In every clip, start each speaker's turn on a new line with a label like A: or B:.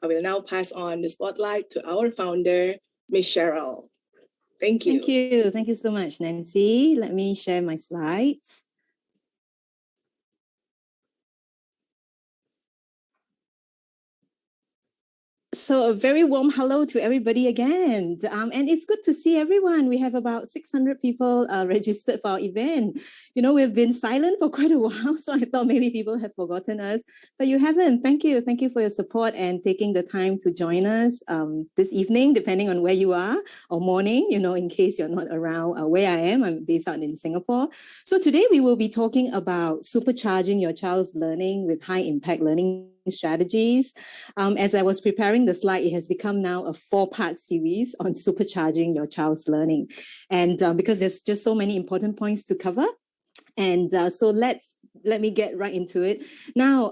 A: I will now pass on the spotlight to our founder, Ms. Cheryl. Thank you.
B: Thank you. Thank you so much, Nancy. Let me share my slides. So a very warm hello to everybody again. And it's good to see everyone. We have about 600 people registered for our event. You know, we've been silent for quite a while, so I thought maybe people have forgotten us, but you haven't. Thank you. Thank you for your support and taking the time to join us this evening, depending on where you are, or morning, you know, in case you're not around where I am. I'm based out in Singapore. So today we will be talking about supercharging your child's learning with high impact learning strategies. As I was preparing the slide, it has become now a 4-part series on supercharging your child's learning. And because there's just so many important points to cover. And so let me get right into it. Now,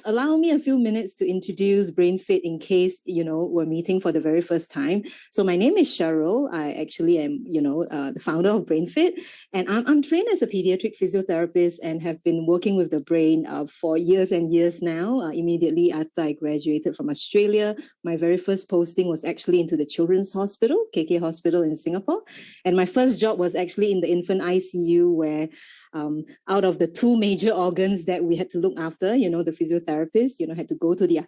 B: allow me a few minutes to introduce BrainFit in case, you know, we're meeting for the very first time. So my name is Cheryl. I actually am, you know, the founder of BrainFit. And I'm trained as a pediatric physiotherapist and have been working with the brain for years and years now. Immediately after I graduated from Australia, my very first posting was actually into the Children's Hospital, KK Hospital in Singapore. And my first job was actually in the infant ICU where out of the 2 major organs that we had to look after, you know, the physiotherapist, you know, had to go to the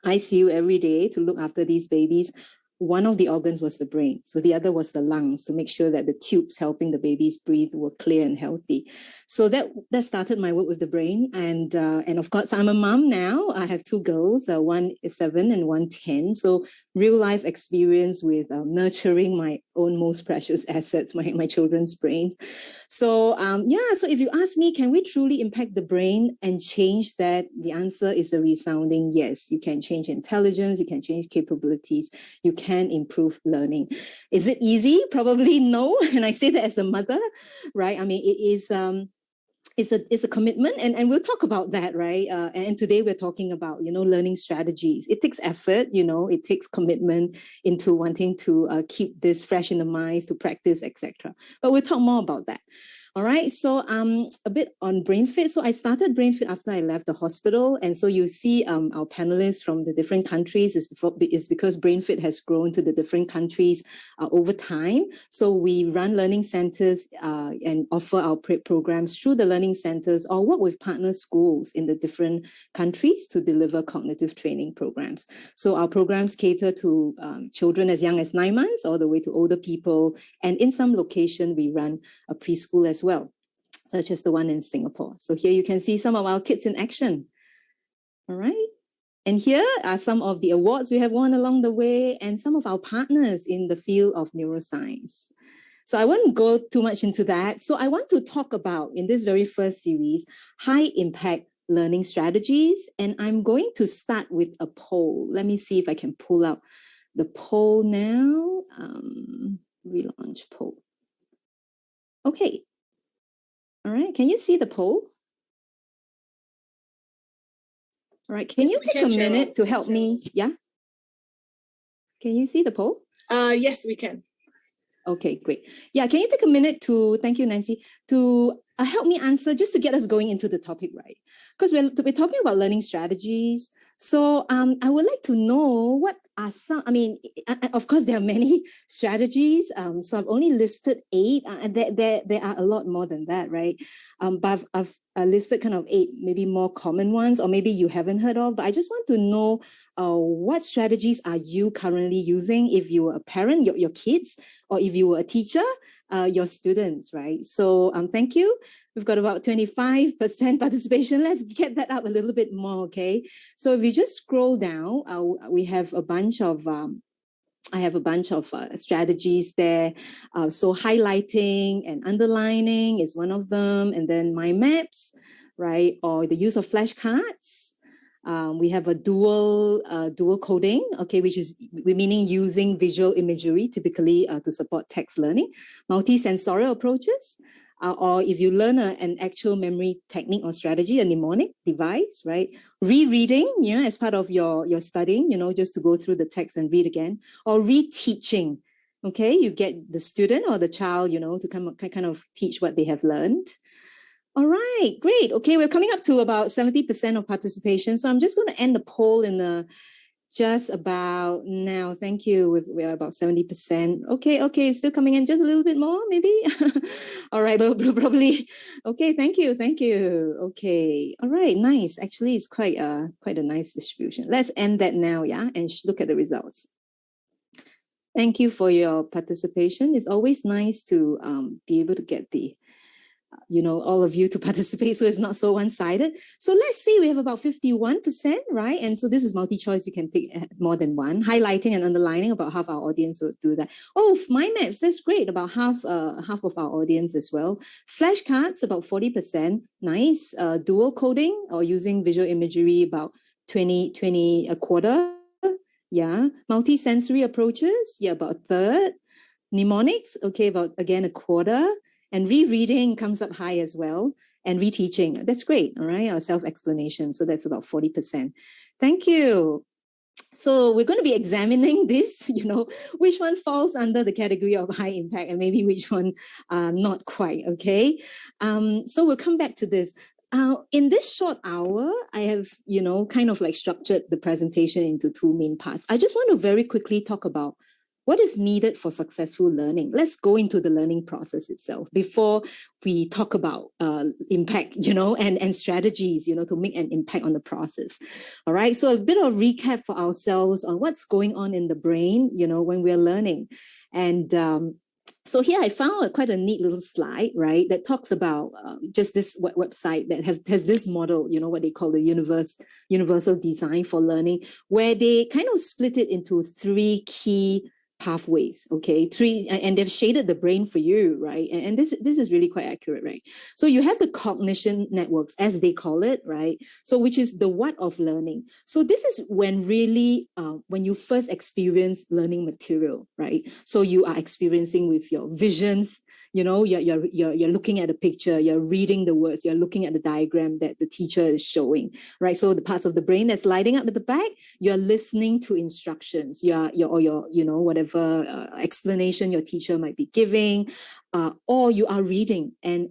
B: ICU every day to look after these babies. One of the organs was the brain. So the other was the lungs to make sure that the tubes helping the babies breathe were clear and healthy. So that started my work with the brain. And of course, I'm a mom now. I have 2 girls, one is 7 and one 10. So real life experience with nurturing my own most precious assets, my children's brains. So so if you ask me, can we truly impact the brain and change that? The answer is a resounding yes. You can change intelligence, you can change capabilities, you can improve learning. Is it easy? Probably no. And I say that as a mother, right? I mean, it is it's a commitment, and we'll talk about that, right? And today we're talking about, you know, learning strategies. It takes effort, you know, it takes commitment into wanting to keep this fresh in the minds, to practice, etc. But we'll talk more about that. All right, so a bit on BrainFit. So I started BrainFit after I left the hospital. And so you see our panelists from the different countries is because BrainFit has grown to the different countries over time. So we run learning centers and offer our programs through the learning centers or work with partner schools in the different countries to deliver cognitive training programs. So our programs cater to children as young as 9 months all the way to older people. And in some location, we run a preschool as well, such as the one in Singapore. So here you can see some of our kids in action. All right. And here are some of the awards we have won along the way and some of our partners in the field of neuroscience. So I won't go too much into that. So I want to talk about, in this very first series, high impact learning strategies. And I'm going to start with a poll. Let me see if I can pull up the poll now. Relaunch poll. Okay. All right, can you see the poll? All right, can you take a minute to help me? Yeah? Can you see the poll?
A: Yes, we can.
B: Okay, great. Yeah, can you take a minute to, thank you, Nancy, to help me answer, just to get us going into the topic, right? Because we're talking about learning strategies. So I would like to know what are some, I mean, of course, there are many strategies. So I've only listed 8. There are a lot more than that, right? But I've listed kind of 8, maybe more common ones, or maybe you haven't heard of. But I just want to know what strategies are you currently using if you were a parent, your kids, or if you were a teacher, your students, right? So thank you. We've got about 25% participation. Let's get that up a little bit more, okay? So if you just scroll down, we have a bunch of I have a bunch of strategies there. So highlighting and underlining is one of them. And then mind maps, right? Or the use of flashcards. We have a dual coding, okay, which is meaning using visual imagery typically to support text learning. Multi-sensorial approaches. Or if you learn an actual memory technique or strategy, a mnemonic device, right? Rereading, you know, as part of your studying, you know, just to go through the text and read again. Or reteaching, okay? You get the student or the child, you know, to kind of teach what they have learned. All right, great. Okay, we're coming up to about 70% of participation. So I'm just going to end the poll in the just about now. Thank you. We're about 70%. Okay, still coming in just a little bit more, maybe. All right, but probably. Okay, thank you. Okay, all right, nice. Actually, it's quite a nice distribution. Let's end that now, yeah, and look at the results. Thank you for your participation. It's always nice to be able to get the all of you to participate, so it's not so one-sided. So let's see, we have about 51%, right? And so this is multi-choice, you can pick more than one. Highlighting and underlining, about half our audience would do that. Oh, mind maps, that's great, about half of our audience as well. Flashcards, about 40%, nice. Dual coding or using visual imagery, about 20, a quarter. Yeah, multi-sensory approaches, yeah, about a third. Mnemonics, okay, about again a quarter. And rereading comes up high as well. And reteaching, that's great, all right? Or self-explanation, so that's about 40%. Thank you. So we're going to be examining this, which one falls under the category of high impact and maybe which one not quite, okay? So we'll come back to this. In this short hour, I have, kind of like structured the presentation into two main parts. I just want to very quickly talk about what is needed for successful learning. Let's go into the learning process itself before we talk about impact, and strategies, to make an impact on the process. All right. So a bit of recap for ourselves on what's going on in the brain, when we're learning. And so here I found quite a neat little slide, right, that talks about just this website that has this model, what they call the universal design for learning, where they kind of split it into three key pathways, okay, and they've shaded the brain for you, right? And this is really quite accurate, right? So you have the cognition networks, as they call it, right? So which is the what of learning. So this is when really, when you first experience learning material, right? So you are experiencing with your visions, you're looking at a picture, you're reading the words, you're looking at the diagram that the teacher is showing, right? So the parts of the brain that's lighting up at the back, you're listening to instructions, whatever explanation your teacher might be giving, or you are reading, and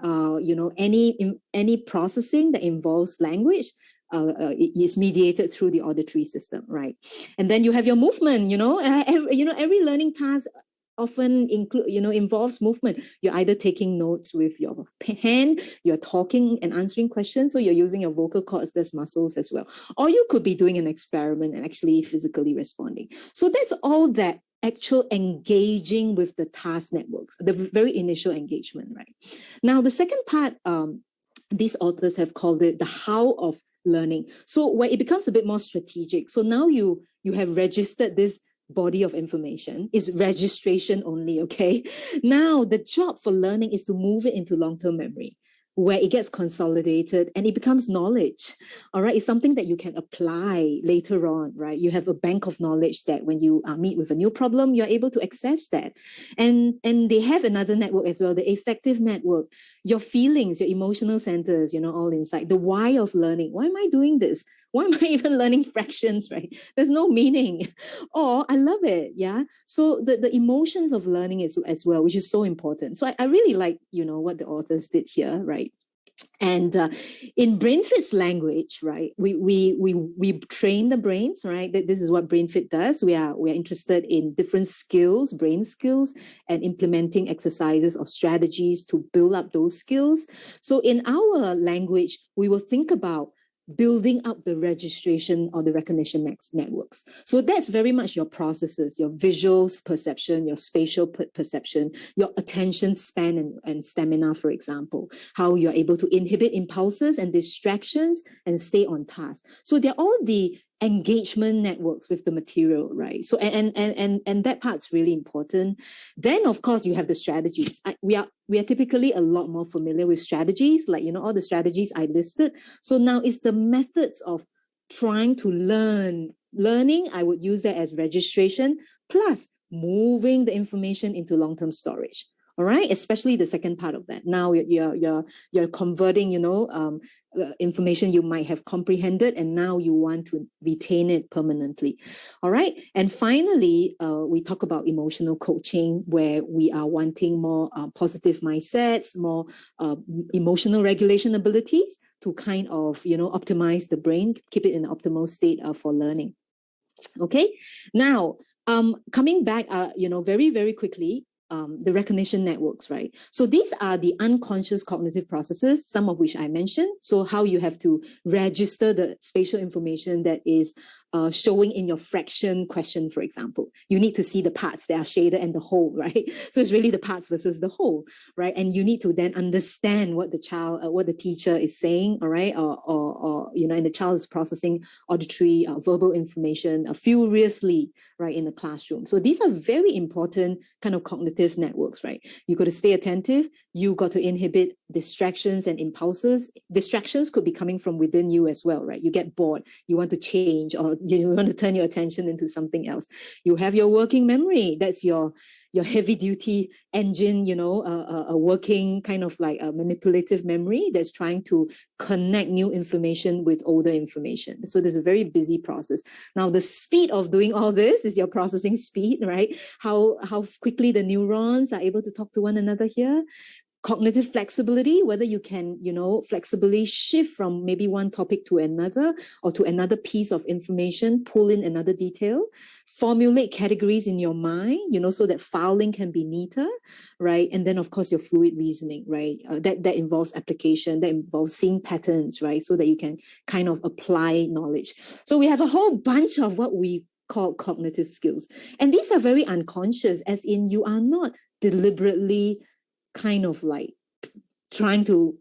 B: any processing that involves language is mediated through the auditory system, right? And then you have your movement. Every learning task often involves movement. You're either taking notes with your hand, you're talking and answering questions, so you're using your vocal cords, there's muscles as well. Or you could be doing an experiment and actually physically responding. So that's all that actual engaging with the task networks, the very initial engagement, right? Now, the second part, these authors have called it the how of learning. So where it becomes a bit more strategic. So now you have registered this body of information, is registration only, okay? Now the job for learning is to move it into long-term memory, where it gets consolidated and it becomes knowledge. All right, it's something that you can apply later on, right? You have a bank of knowledge that when you meet with a new problem, you're able to access that. And they have another network as well, the affective network, your feelings, your emotional centers, all inside. The why of learning. Why am I doing this? Why am I even learning fractions, right? There's no meaning. Or I love it, yeah? So the emotions of learning is as well, which is so important. So I really like, what the authors did here, right? And in BrainFit's language, right, we train the brains, right? This is what BrainFit does. We are interested in different skills, brain skills, and implementing exercises or strategies to build up those skills. So in our language, we will think about building up the registration or the recognition networks. So that's very much your processes, your visuals perception, your spatial perception, your attention span and stamina, for example, how you're able to inhibit impulses and distractions and stay on task. So they're all the engagement networks with the material, right? So and that part's really important. Then of course you have the strategies. We are typically a lot more familiar with strategies, like all the strategies I listed. So now it's the methods of trying to learning. I would use that as registration plus moving the information into long-term storage. All right, especially the second part of that. Now you're converting, information you might have comprehended, and now you want to retain it permanently. All right, and finally, we talk about emotional coaching, where we are wanting more positive mindsets, more emotional regulation abilities to kind of optimize the brain, keep it in an optimal state for learning. Okay, now coming back, very, very quickly, the recognition networks, right? So these are the unconscious cognitive processes, some of which I mentioned. So how you have to register the spatial information that is showing in your fraction question, for example. You need to see the parts that are shaded and the whole, right? So it's really the parts versus the whole, right? And you need to then understand what the child, what the teacher is saying, all right? Or and the child is processing auditory, verbal information furiously, right, in the classroom. So these are very important kind of cognitive networks, right? You got to stay attentive. You got to inhibit distractions and impulses. Distractions could be coming from within you as well, right? You get bored, you want to change, or you want to turn your attention into something else. You have your working memory. That's your heavy duty engine, a working kind of like a manipulative memory that's trying to connect new information with older information. So there's a very busy process. Now, the speed of doing all this is your processing speed, right? How quickly the neurons are able to talk to one another here. Cognitive flexibility, whether you can, flexibly shift from maybe one topic to another or to another piece of information, pull in another detail, formulate categories in your mind, so that filing can be neater, right? And then, of course, your fluid reasoning, right? That involves application, that involves seeing patterns, right? So that you can kind of apply knowledge. So we have a whole bunch of what we call cognitive skills. And these are very unconscious, as in you are not deliberately kind of like trying to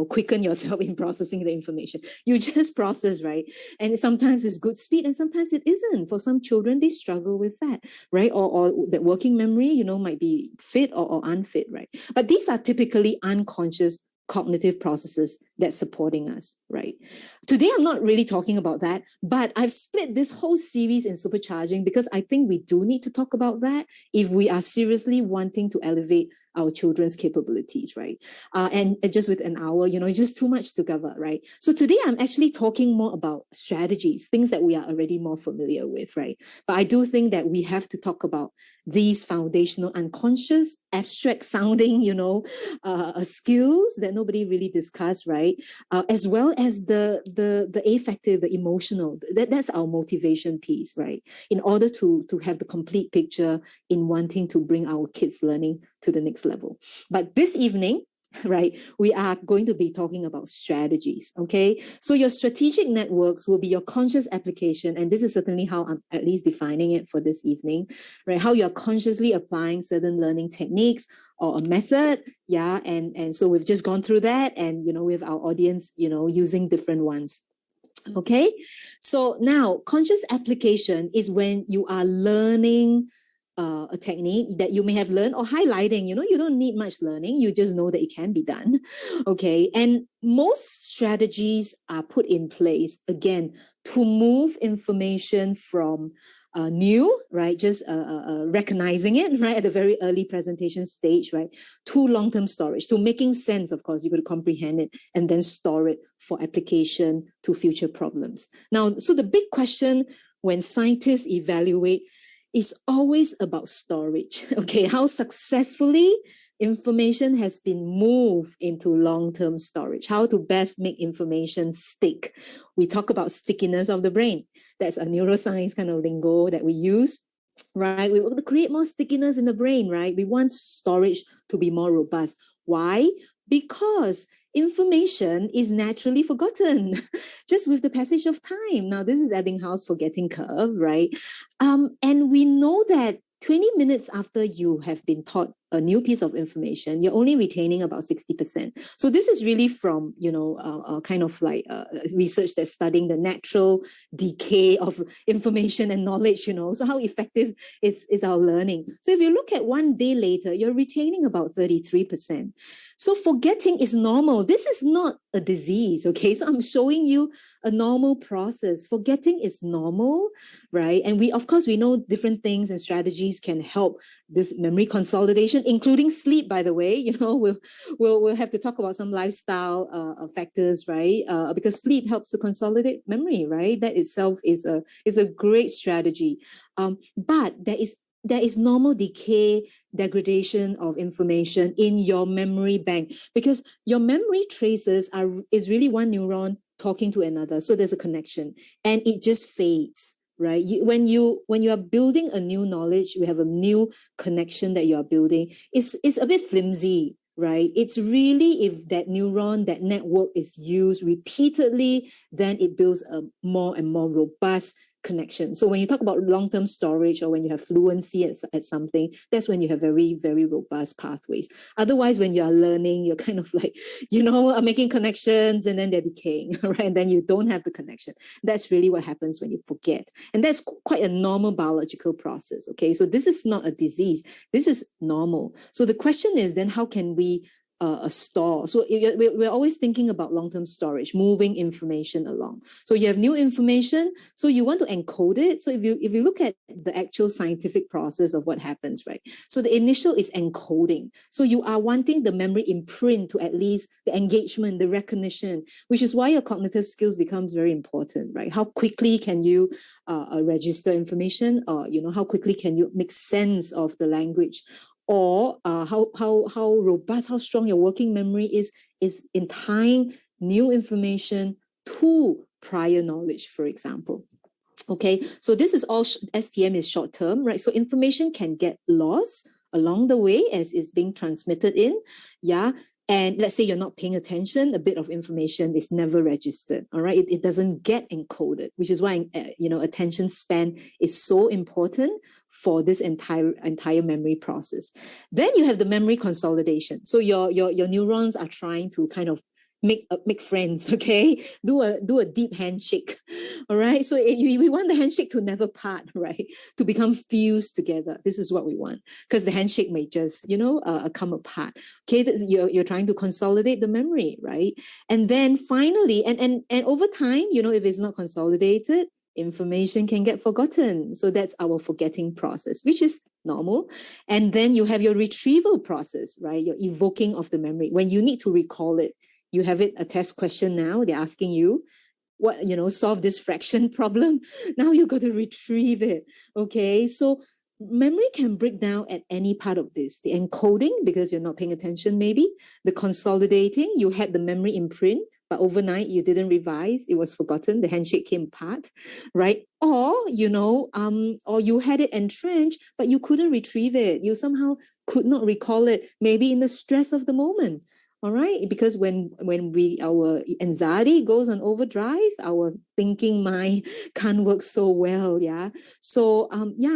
B: quicken yourself in processing the information. You just process, right? And sometimes it's good speed and sometimes it isn't. For some children, they struggle with that, right? Or that working memory, might be fit or unfit, right? But these are typically unconscious cognitive processes that's supporting us, right? Today, I'm not really talking about that, but I've split this whole series in supercharging because I think we do need to talk about that if we are seriously wanting to elevate our children's capabilities, right? And just with an hour, just too much to cover, right? So today I'm actually talking more about strategies, things that we are already more familiar with, right? But I do think that we have to talk about these foundational, unconscious, abstract sounding, skills that nobody really discussed, right? As well as the affective, the emotional. That's our motivation piece, right? In order to have the complete picture in wanting to bring our kids' learning to the next level. But this evening, right, we are going to be talking about strategies, okay? So your strategic networks will be your conscious application, and this is certainly how I'm at least defining it for this evening, right? How you're consciously applying certain learning techniques or a method, yeah, and so we've just gone through that, and, we have our audience, using different ones. Okay, so now conscious application is when you are learning a technique that you may have learned or highlighting, you don't need much learning. You just know that it can be done. Okay. And most strategies are put in place, again, to move information from new, right? Just recognizing it, right? At the very early presentation stage, right? To long-term storage, to making sense, of course, you got to comprehend it and then store it for application to future problems. Now, so the big question when scientists evaluate is always about storage. Okay, how successfully information has been moved into long-term storage, how to best make information stick. We talk about stickiness of the brain. That's a neuroscience kind of lingo that we use, right? We want to create more stickiness in the brain, right? We want storage to be more robust. Why? Because information is naturally forgotten just with the passage of time. Now, this is Ebbinghaus' forgetting curve, right? And we know that 20 minutes after you have been taught a new piece of information, you're only retaining about 60%. So this is really from, kind of like research that's studying the natural decay of information and knowledge, so how effective is our learning. So if you look at 1 day later, you're retaining about 33%. So forgetting is normal. This is not a disease, okay? So I'm showing you a normal process. Forgetting is normal, right? And we know different things and strategies can help this memory consolidation, including sleep, by the way. We'll have to talk about some lifestyle factors, right? Because sleep helps to consolidate memory, right? That itself is a great strategy. But there is normal decay, degradation of information in your memory bank, because your memory traces is really one neuron talking to another. So there's a connection and it just fades. right? When you are building a new knowledge, we have a new connection that you are building. It's a bit flimsy, right? It's really if that neuron, that network is used repeatedly, then it builds a more and more robust connection. So when you talk about long-term storage or when you have fluency at something, that's when you have very, very robust pathways. Otherwise, when you are learning, you're kind of like, making connections and then they're decaying, right? And then you don't have the connection. That's really what happens when you forget. And that's quite a normal biological process, okay? So this is not a disease. This is normal. So the question is then how can we store? So we're always thinking about long-term storage, moving information along. So you have new information, so you want to encode it. So if you look at the actual scientific process of what happens, right? So the initial is encoding. So you are wanting the memory imprint to at least the engagement, the recognition, which is why your cognitive skills becomes very important, right? How quickly can you register information, or how quickly can you make sense of the language, or how robust, how strong your working memory is in tying new information to prior knowledge, for example. Okay, so this is all STM is short term, right? So information can get lost along the way as it's being transmitted in, yeah. And let's say you're not paying attention, a bit of information is never registered, all right? It doesn't get encoded, which is why, attention span is so important for this entire memory process. Then you have the memory consolidation. So your neurons are trying to kind of make friends, okay? Do a deep handshake, all right? So we want the handshake to never part, right? To become fused together. This is what we want, because the handshake may just, come apart. Okay, you're trying to consolidate the memory, right? And then finally, and over time, if it's not consolidated, information can get forgotten. So that's our forgetting process, which is normal. And then you have your retrieval process, right? Your evoking of the memory. When you need to recall it, you have a test question now. They're asking you, solve this fraction problem. Now you got to retrieve it. Okay, so memory can break down at any part of this. The encoding, because you're not paying attention, maybe. The consolidating, you had the memory imprint, but overnight you didn't revise, it was forgotten, the handshake came apart, right? Or, or you had it entrenched, but you couldn't retrieve it. You somehow could not recall it, maybe in the stress of the moment. All right, because when our anxiety goes on overdrive, our thinking mind can't work so well. Yeah. So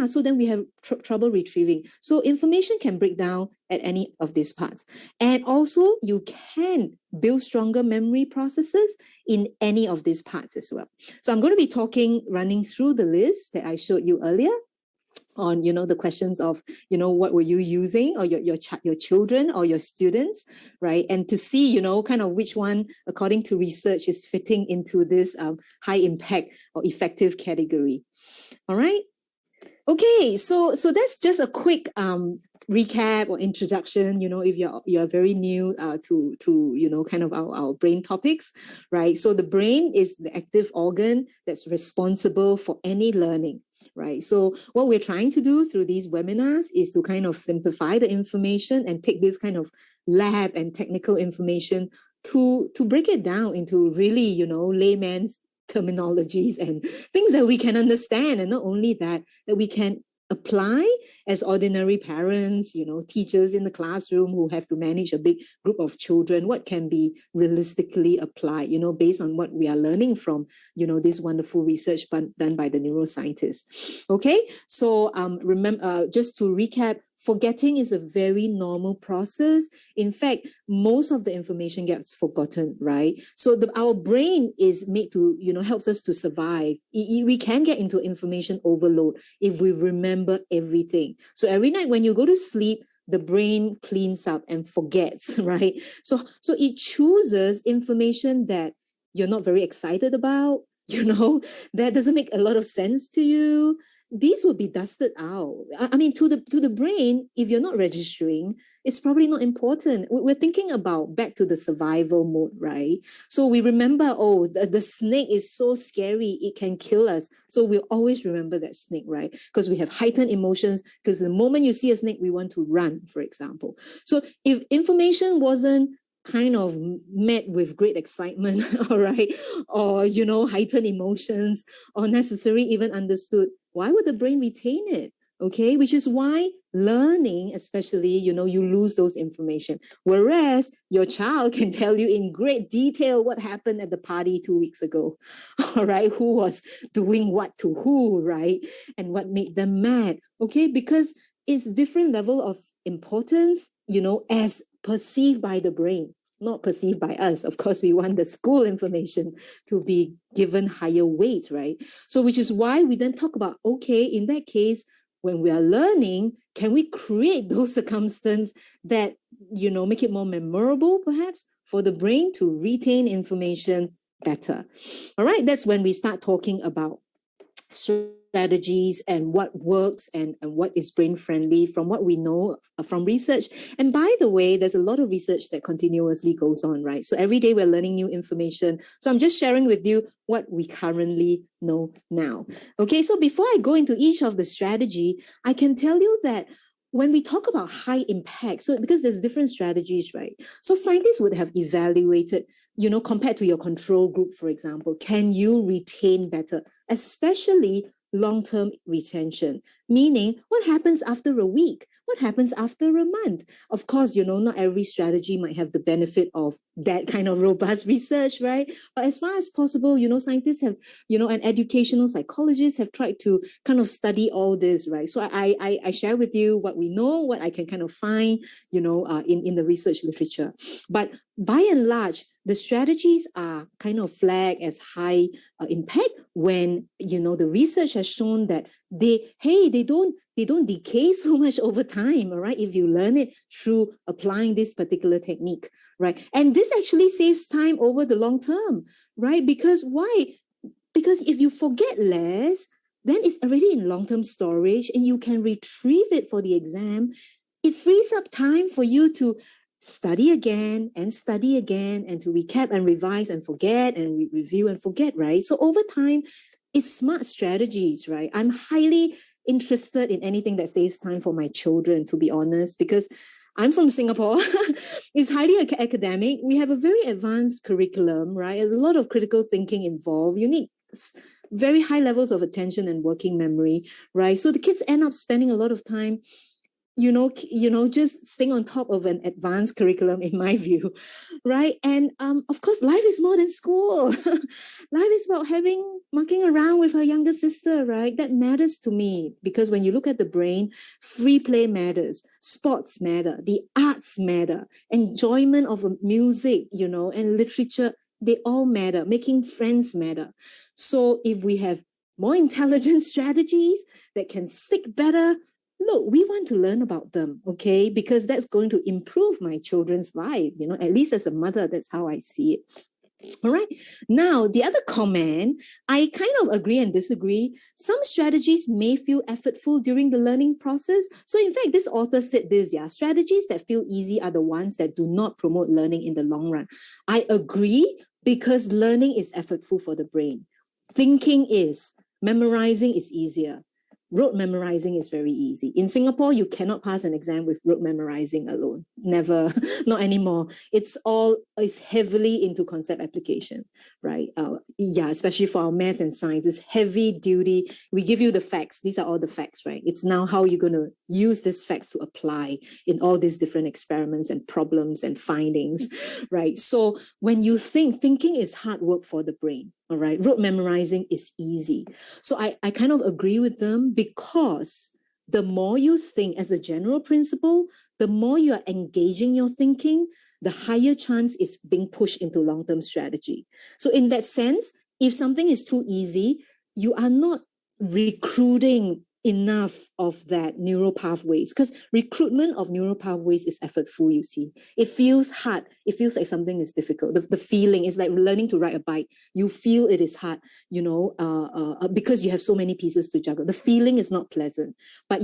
B: so then we have trouble retrieving. So information can break down at any of these parts, and also you can build stronger memory processes in any of these parts as well. So I'm going to be running through the list that I showed you earlier on, the questions of, what were you using, or your children or your students, right? And to see, kind of which one, according to research, is fitting into this high impact or effective category. All right. Okay, so that's just a quick recap or introduction. If you're very new to kind of our brain topics, right? So the brain is the active organ that's responsible for any learning, right? So what we're trying to do through these webinars is to kind of simplify the information and take this kind of lab and technical information to break it down into really, layman's terminologies and things that we can understand, and not only that we can apply as ordinary parents, teachers in the classroom who have to manage a big group of children. What can be realistically applied, based on what we are learning from, this wonderful research done by the neuroscientists. Okay, so remember, just to recap, forgetting is a very normal process. In fact, most of the information gets forgotten, right? So our brain is made to, helps us to survive. We can get into information overload if we remember everything. So every night when you go to sleep, the brain cleans up and forgets, right? So it chooses information that you're not very excited about, that doesn't make a lot of sense to you. These will be dusted out. I mean, to the brain, if you're not registering, it's probably not important. We're thinking about back to the survival mode, right? So we remember, the snake is so scary, it can kill us. So we'll always remember that snake, right? Because we have heightened emotions, because the moment you see a snake, we want to run, for example. So if information wasn't kind of met with great excitement, all right, or, heightened emotions, or necessarily even understood, why would the brain retain it? Okay, which is why learning, especially, you lose those information. Whereas your child can tell you in great detail what happened at the party 2 weeks ago, all right, who was doing what to who, right, and what made them mad, okay, because it's different level of importance, as perceived by the brain, not perceived by us. Of course, we want the school information to be given higher weight, right? So, which is why we then talk about, okay, in that case, when we are learning, can we create those circumstances that, make it more memorable, perhaps, for the brain to retain information better? All right, that's when we start talking about strategies and what works and what is brain friendly from what we know from research. And by the way, there's a lot of research that continuously goes on, right? So every day we're learning new information. So I'm just sharing with you what we currently know now. Okay, so before I go into each of the strategy, I can tell you that when we talk about high impact, so because there's different strategies, right? So scientists would have evaluated, compared to your control group, for example, can you retain better, especially long-term retention, meaning what happens after a week? What happens after a month? Of course, not every strategy might have the benefit of that kind of robust research, right? But as far as possible, scientists have, and educational psychologists have tried to kind of study all this, right? So I share with you what we know, what I can kind of find, in the research literature. But by and large, the strategies are kind of flagged as high impact when, the research has shown that they don't decay so much over time, all right, if you learn it through applying this particular technique, right? And this actually saves time over the long term, right? Because why? Because if you forget less, then it's already in long-term storage and you can retrieve it for the exam. It frees up time for you to study again and to recap and revise and forget and review and forget, right? So over time, it's smart strategies, right? I'm highly interested in anything that saves time for my children, to be honest, because I'm from Singapore. It's highly academic. We have a very advanced curriculum, right? There's a lot of critical thinking involved. You need very high levels of attention and working memory, right? So the kids end up spending a lot of time just staying on top of an advanced curriculum, in my view, right? And of course, life is more than school. Life is about mucking around with her younger sister, right? That matters to me because when you look at the brain, free play matters, sports matter, the arts matter, enjoyment of music, and literature, they all matter. Making friends matter. So if we have more intelligent strategies that can stick better, look, we want to learn about them, okay? Because that's going to improve my children's life, at least as a mother, that's how I see it. All right. Now, the other comment, I kind of agree and disagree. Some strategies may feel effortful during the learning process. So in fact, this author said this, strategies that feel easy are the ones that do not promote learning in the long run. I agree because learning is effortful for the brain. Thinking is, memorizing is easier. Rote memorizing is very easy. In Singapore, you cannot pass an exam with rote memorizing alone. Never, not anymore. It's heavily into concept application, right? Especially for our math and science, it's heavy duty. We give you the facts. These are all the facts, right? It's now how you're going to use these facts to apply in all these different experiments and problems and findings, right? So when you thinking is hard work for the brain. All right, rote memorizing is easy. So I kind of agree with them because the more you think as a general principle, the more you are engaging your thinking, the higher chance is being pushed into long-term strategy. So in that sense, if something is too easy, you are not recruiting enough of that neural pathways because recruitment of neural pathways is effortful, you see. It feels hard. It feels like something is difficult. The feeling is like learning to ride a bike. You feel it is hard, because you have so many pieces to juggle. The feeling is not pleasant, but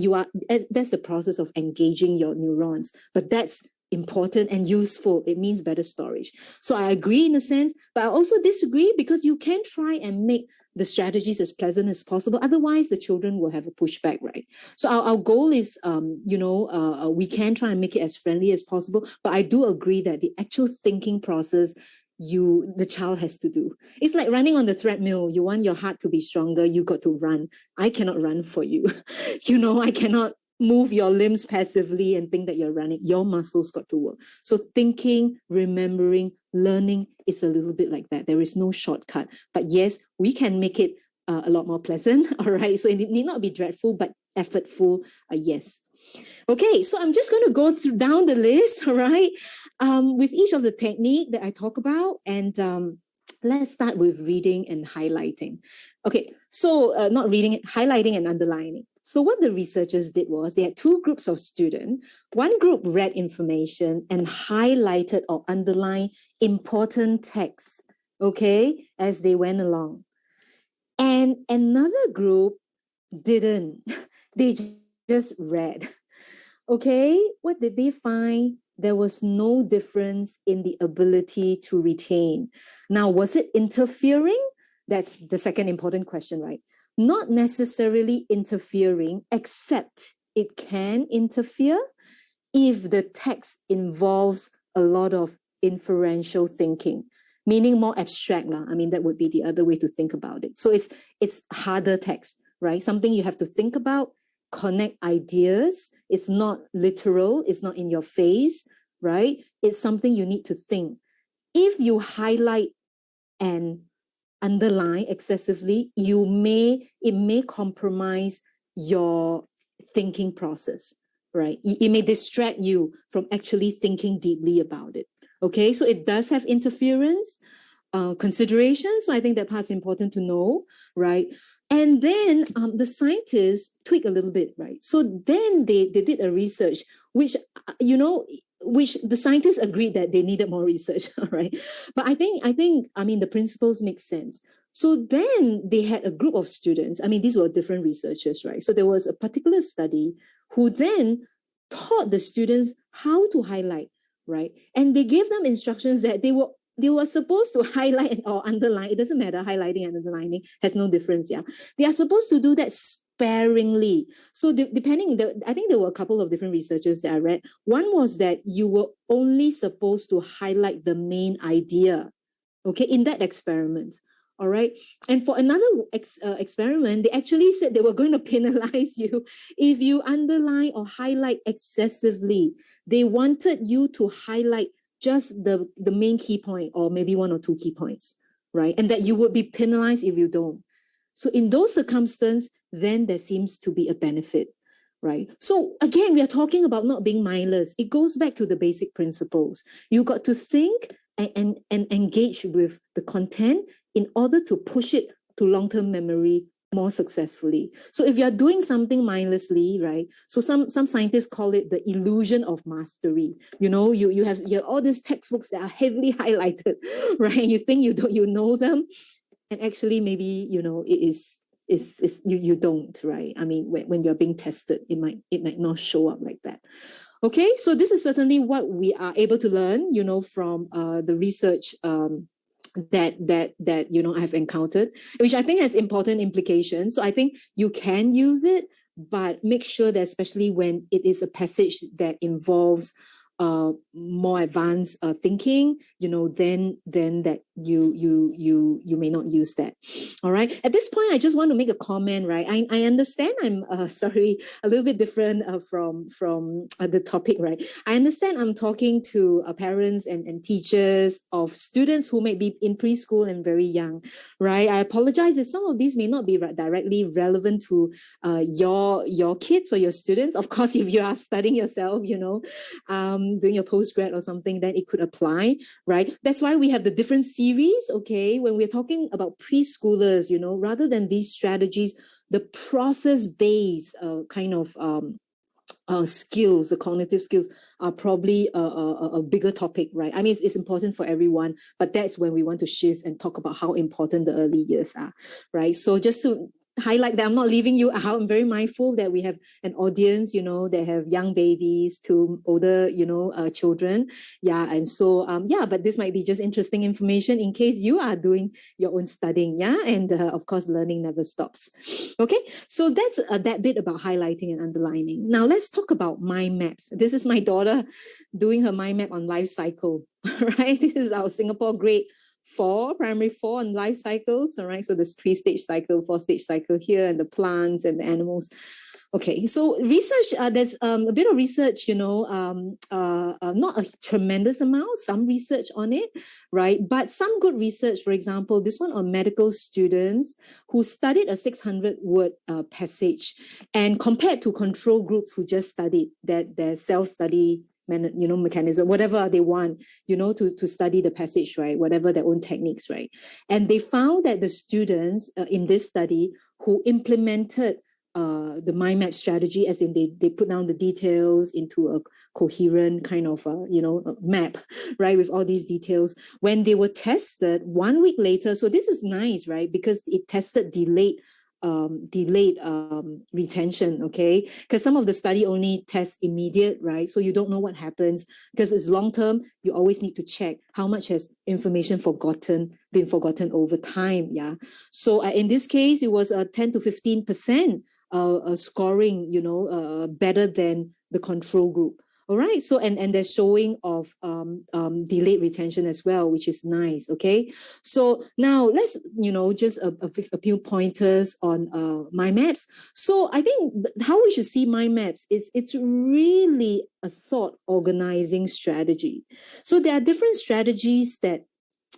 B: that's the process of engaging your neurons. But that's important and useful. It means better storage. So I agree in a sense, but I also disagree because you can try and make the strategies as pleasant as possible. Otherwise, the children will have a pushback, right? So our goal is, we can try and make it as friendly as possible. But I do agree that the actual thinking process, the child has to do. It's like running on the treadmill. You want your heart to be stronger, you got to run. I cannot run for you. I cannot move your limbs passively and think that you're running. Your muscles got to work. So thinking, remembering, learning is a little bit like that. There is no shortcut. But yes, we can make it a lot more pleasant. All right. So it need not be dreadful, but effortful. Yes. Okay, so I'm just going to go down the list, all right, with each of the technique that I talk about. And let's start with reading and highlighting. Okay, so not reading, highlighting and underlining. So what the researchers did was they had two groups of students. One group read information and highlighted or underlined important texts, okay, as they went along. And another group didn't. They just read. Okay, what did they find? There was no difference in the ability to retain. Now, was it interfering? That's the second important question, right? Not necessarily interfering, except it can interfere if the text involves a lot of inferential thinking, meaning more abstract. I mean, that would be the other way to think about it. So it's harder text, right? Something you have to think about, connect ideas. It's not literal. It's not in your face, right? It's something you need to think. If you highlight and underline excessively, it may compromise your thinking process, right? It may distract you from actually thinking deeply about it. Okay, so it does have interference, considerations. So I think that part's important to know, right? And then the scientists tweak a little bit, right? So then they did a research, which the scientists agreed that they needed more research, right? But I think, the principles make sense. So then they had a group of students. These were different researchers, right? So there was a particular study who then taught the students how to highlight, right? And they gave them instructions that they were supposed to highlight or underline. It doesn't matter, highlighting and underlining has no difference, yeah. They are supposed to do that sparingly. So I think there were a couple of different researchers that I read. One was that you were only supposed to highlight the main idea, okay, in that experiment. All right. And for another experiment, they actually said they were going to penalize you if you underline or highlight excessively. They wanted you to highlight just the main key point or maybe one or two key points, right? And that you would be penalized if you don't. So in those circumstances, then there seems to be a benefit, right? So again, we are talking about not being mindless. It goes back to the basic principles. You got to think and engage with the content in order to push it to long-term memory more successfully. So if you're doing something mindlessly, right? So some scientists call it the illusion of mastery. You have all these textbooks that are heavily highlighted, right? You think you know them, and actually maybe it is you don't, right? When you're being tested, it might not show up like that. Okay, so this is certainly what we are able to learn, from the research that I've encountered, which I think has important implications. So I think you can use it, but make sure that especially when it is a passage that involves more advanced thinking, then that you may not use that. All right. At this point, I just want to make a comment, right? I understand I'm sorry, a little bit different from the topic, right? I understand I'm talking to parents and teachers of students who may be in preschool and very young, right? I apologize if some of these may not be directly relevant to your kids or your students. Of course, if you are studying yourself, doing your postgrad or something, then it could apply, right? That's why we have the different series, okay? When we're talking about preschoolers, rather than these strategies, the process-based kind of skills, the cognitive skills are probably a bigger topic, right? It's important for everyone, but that's when we want to shift and talk about how important the early years are, right? So just to highlight that I'm not leaving you out. I'm very mindful that we have an audience, that have young babies to older, children. Yeah. And so, but this might be just interesting information in case you are doing your own studying. Yeah. And of course, learning never stops. Okay. So that's that bit about highlighting and underlining. Now let's talk about mind maps. This is my daughter doing her mind map on life cycle, right? This is our Singapore grade 4, primary 4 on life cycles. All right. So there's 3-stage cycle, 4-stage cycle here, and the plants and the animals. Okay, so research, there's a bit of research, not a tremendous amount, some research on it, right? But some good research, for example, this one on medical students who studied a 600-word passage and compared to control groups who just studied their self-study mechanism, whatever they want, to study the passage, right? Whatever their own techniques, right? And they found that the students in this study who implemented the mind map strategy, as in they put down the details into a coherent kind of a map, right, with all these details. When they were tested 1 week later, so this is nice, right, because it tested delayed retention, okay? Because some of the study only tests immediate, right? So you don't know what happens because it's long term. You always need to check how much has information been forgotten over time. Yeah. So in this case, it was a 10 to 15% scoring, better than the control group. All right. So, and there's showing of delayed retention as well, which is nice. Okay. So now let's, just a few pointers on mind maps. So I think how we should see mind maps is it's really a thought organizing strategy. So there are different strategies that,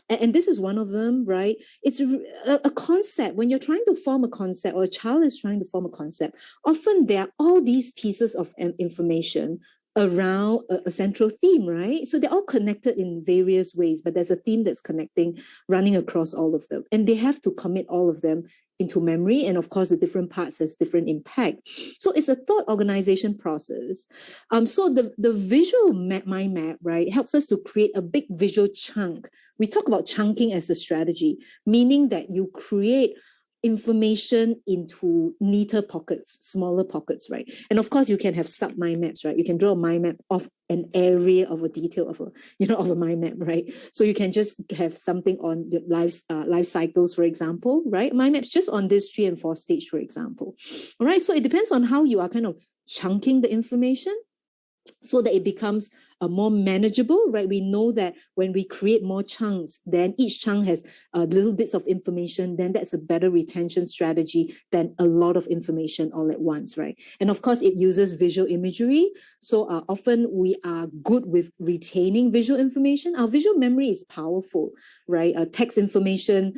B: and this is one of them, right? It's a concept. When you're trying to form a concept or a child is trying to form a concept, often there are all these pieces of information around a central theme, right? So they're all connected in various ways, but there's a theme that's running across all of them. And they have to commit all of them into memory. And of course, the different parts has different impact. So it's a thought organization process. So the visual mind map, right, helps us to create a big visual chunk. We talk about chunking as a strategy, meaning that you create information into neater pockets, smaller pockets, right? And of course, you can have sub mind maps, right? You can draw a mind map of an area of a detail of a mind map, right? So you can just have something on the life cycles, for example, right? Mind maps just on this 3 and 4 stage, for example. All right. So it depends on how you are kind of chunking the information so that it becomes more manageable, right? We know that when we create more chunks, then each chunk has little bits of information, then that's a better retention strategy than a lot of information all at once, right? And of course, it uses visual imagery. So often we are good with retaining visual information. Our visual memory is powerful, right? Text information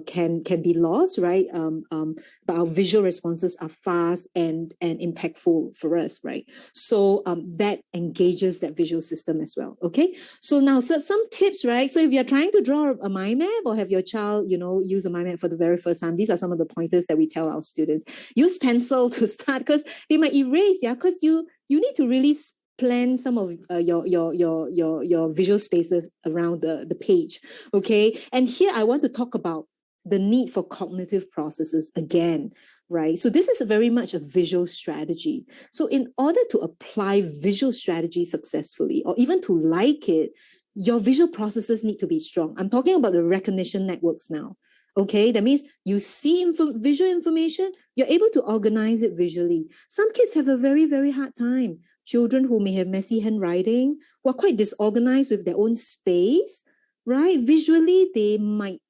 B: can be lost, right? But our visual responses are fast and impactful for us, right? So that engages that visual system as well. Okay. So now some tips, right? So if you're trying to draw a mind map or have your child, use a mind map for the very first time, these are some of the pointers that we tell our students. Use pencil to start because they might erase, yeah, because you need to really plan some of your visual spaces around the page. Okay. And here I want to talk about the need for cognitive processes again, right? So this is very much a visual strategy. So in order to apply visual strategy successfully, or even to like it, your visual processes need to be strong. I'm talking about the recognition networks now. Okay, that means you see visual information, you're able to organize it visually. Some kids have a very, very hard time. Children who may have messy handwriting, who are quite disorganized with their own space, right? Visually, they might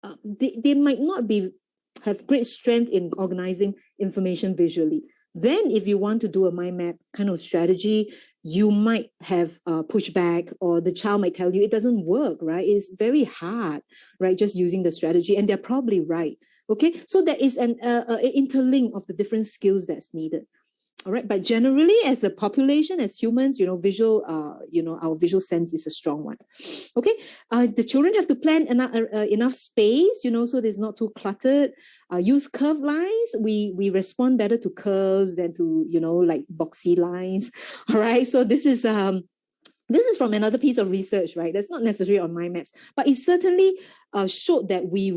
B: not have great strength in organizing information visually. Then if you want to do a mind map kind of strategy, you might have pushback, or the child might tell you it doesn't work, right? It's very hard, right? Just using the strategy, and they're probably right. Okay, so there is an interlink of the different skills that's needed. All right, but generally, as a population, as humans, visual, our visual sense is a strong one. Okay, the children have to plan enough space, so there's not too cluttered. Use curved lines. We respond better to curves than to like boxy lines. All right, so this is from another piece of research, right? That's not necessarily on mind maps, but it certainly showed that we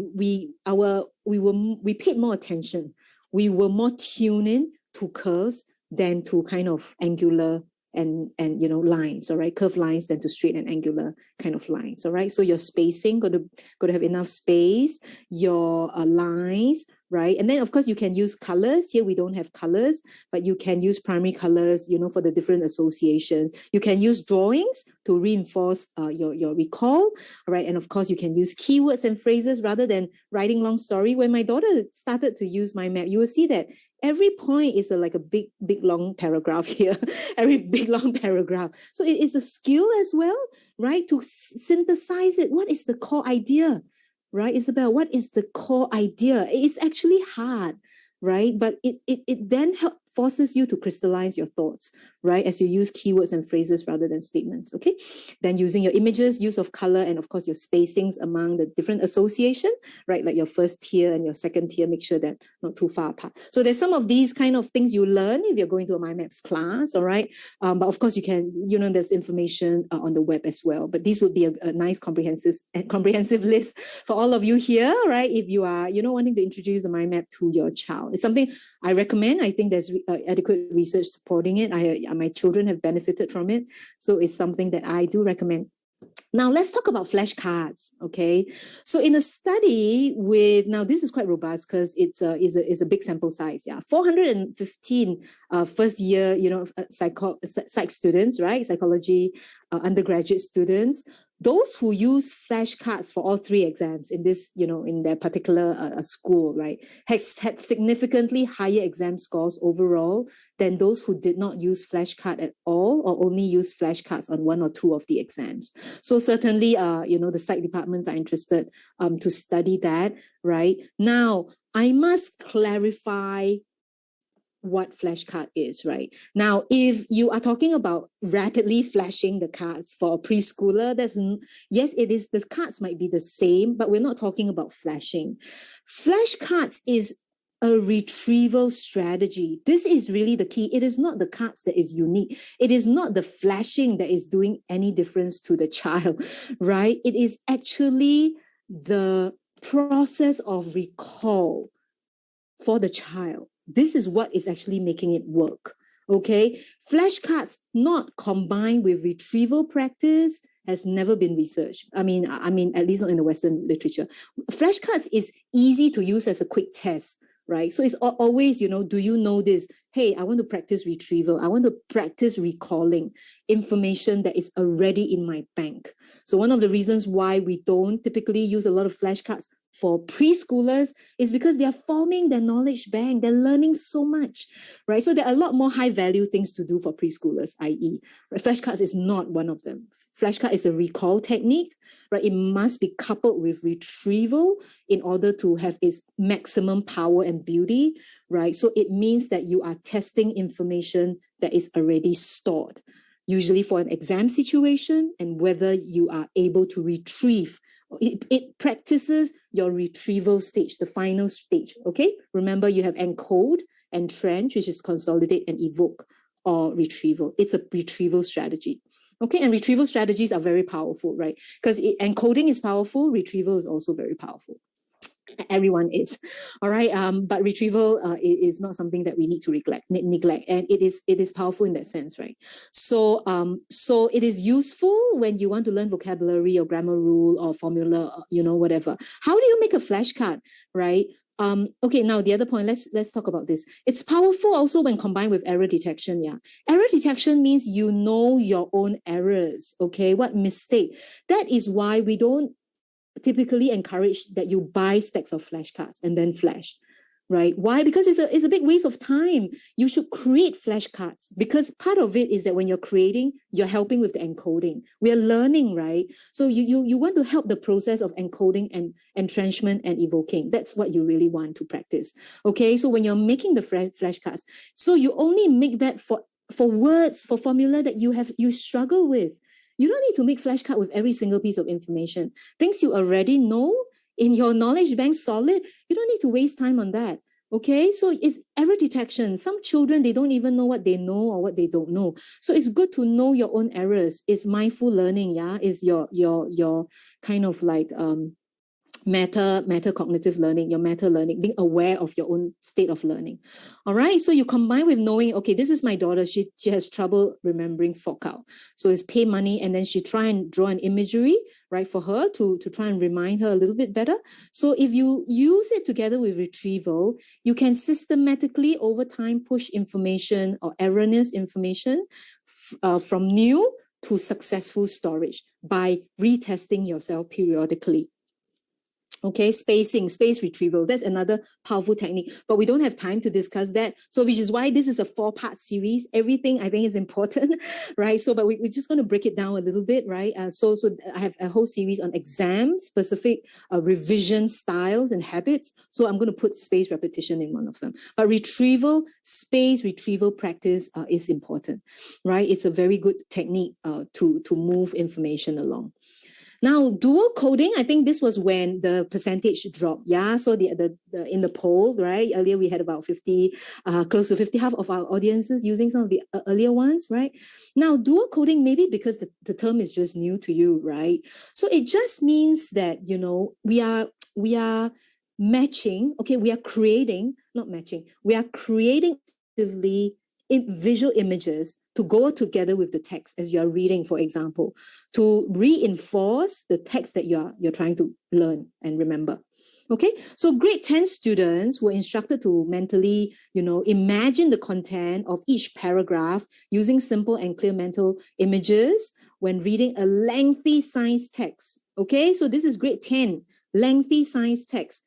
B: paid more attention, we were more tuned in to curves than to kind of angular and lines, all right, curved lines than to straight and angular kind of lines, all right. So your spacing got to have enough space, your lines, right? And then of course you can use colors. Here we don't have colors, but you can use primary colors, for the different associations. You can use drawings to reinforce your recall, all right? And of course you can use keywords and phrases rather than writing long story. When my daughter started to use my map, you will see that every point is like a big long paragraph here. Every big long paragraph. So it is a skill as well, right? To synthesize it. What is the core idea? Right, Isabel, what is the core idea? It's actually hard, right? But it then forces you to crystallize your thoughts, right? As you use keywords and phrases rather than statements, okay? Then using your images, use of color, and of course your spacings among the different association, right? Like your first tier and your second tier, make sure that not too far apart. So there's some of these kind of things you learn if you're going to a MyMaps class, all right? But of course you can, there's information on the web as well. But these would be a nice comprehensive list for all of you here, right? If you are, wanting to introduce a MyMap to your child. It's something I recommend. I think there's adequate research supporting it. My children have benefited from it. So it's something that I do recommend. Now let's talk about flashcards, okay? So in a study now this is quite robust because it's a big sample size, 415 first year, psych students, right? Psychology undergraduate students. Those who use flashcards for all three exams in this, in their particular school, right, has had significantly higher exam scores overall than those who did not use flashcard at all or only use flashcards on one or two of the exams. So certainly, the psych departments are interested to study that, right? Now, I must clarify what flashcard is, right? Now, if you are talking about rapidly flashing the cards for a preschooler, yes, it is, the cards might be the same, but we're not talking about flashing. Flashcards is a retrieval strategy. This is really the key. It is not the cards that is unique. It is not the flashing that is doing any difference to the child, right? It is actually the process of recall for the child. This is what is actually making it work, okay? Flashcards not combined with retrieval practice has never been researched. I mean, at least not in the Western literature. Flashcards is easy to use as a quick test, right? So it's always, do you know this? Hey, I want to practice retrieval. I want to practice recalling information that is already in my bank. So one of the reasons why we don't typically use a lot of flashcards for preschoolers is because they are forming their knowledge bank. They're learning so much, right? So there are a lot more high value things to do for preschoolers, i.e. flashcards is not one of them. Flashcard is a recall technique, right? It must be coupled with retrieval in order to have its maximum power and beauty, right? So it means that you are testing information that is already stored, usually for an exam situation, and whether you are able to retrieve. It practices your retrieval stage, the final stage, okay? Remember, you have encode, entrench, which is consolidate, and evoke, or retrieval. It's a retrieval strategy, okay? And retrieval strategies are very powerful, right? Because encoding is powerful, retrieval is also very powerful. Everyone is, all right. But retrieval is not something that we need to neglect, and it is powerful in that sense, right? So it is useful when you want to learn vocabulary or grammar rule or formula, whatever. How do you make a flashcard, right? Okay, now the other point, let's talk about this. It's powerful also when combined with error detection. Yeah, error detection means you know your own errors. Okay, what mistake? That is why we don't typically encourage that you buy stacks of flashcards and then flash, right? Why? Because it's a big waste of time. You should create flashcards, because part of it is that when you're creating, you're helping with the encoding. We are learning, right? So you want to help the process of encoding and entrenchment and evoking. That's what you really want to practice. Okay, so when you're making the flashcards, so you only make that for words, for formula that you struggle with. You don't need to make flashcard with every single piece of information. Things you already know in your knowledge bank solid, you don't need to waste time on that. Okay, so it's error detection. Some children, they don't even know what they know or what they don't know. So it's good to know your own errors. It's mindful learning, yeah. It's your kind of like metacognitive learning, your meta learning, being aware of your own state of learning. All right. So you combine with knowing, okay, this is my daughter. She has trouble remembering fork out. So it's pay money, and then she try and draw an imagery, right, for her to try and remind her a little bit better. So if you use it together with retrieval, you can systematically over time push information or erroneous information from new to successful storage by retesting yourself periodically. Okay, space retrieval. That's another powerful technique, but we don't have time to discuss that. So which is why this is a 4-part series. Everything I think is important, right? So, but we're just going to break it down a little bit, right? So I have a whole series on exam specific revision styles and habits. So I'm going to put space repetition in one of them. But space retrieval practice is important, right? It's a very good technique to move information along. Now, dual coding, I think this was when the percentage dropped. Yeah, so the in the poll, right? Earlier we had about 50, close to 50, half of our audiences using some of the earlier ones, right? Now, dual coding, maybe because the term is just new to you, right? So it just means that, we are matching, okay, we are creating, not matching, we are creating actively visual images to go together with the text as you are reading, for example, to reinforce the text that you're trying to learn and remember. Okay, so grade 10 students were instructed to mentally, imagine the content of each paragraph using simple and clear mental images when reading a lengthy science text. Okay, so this is grade 10, lengthy science text.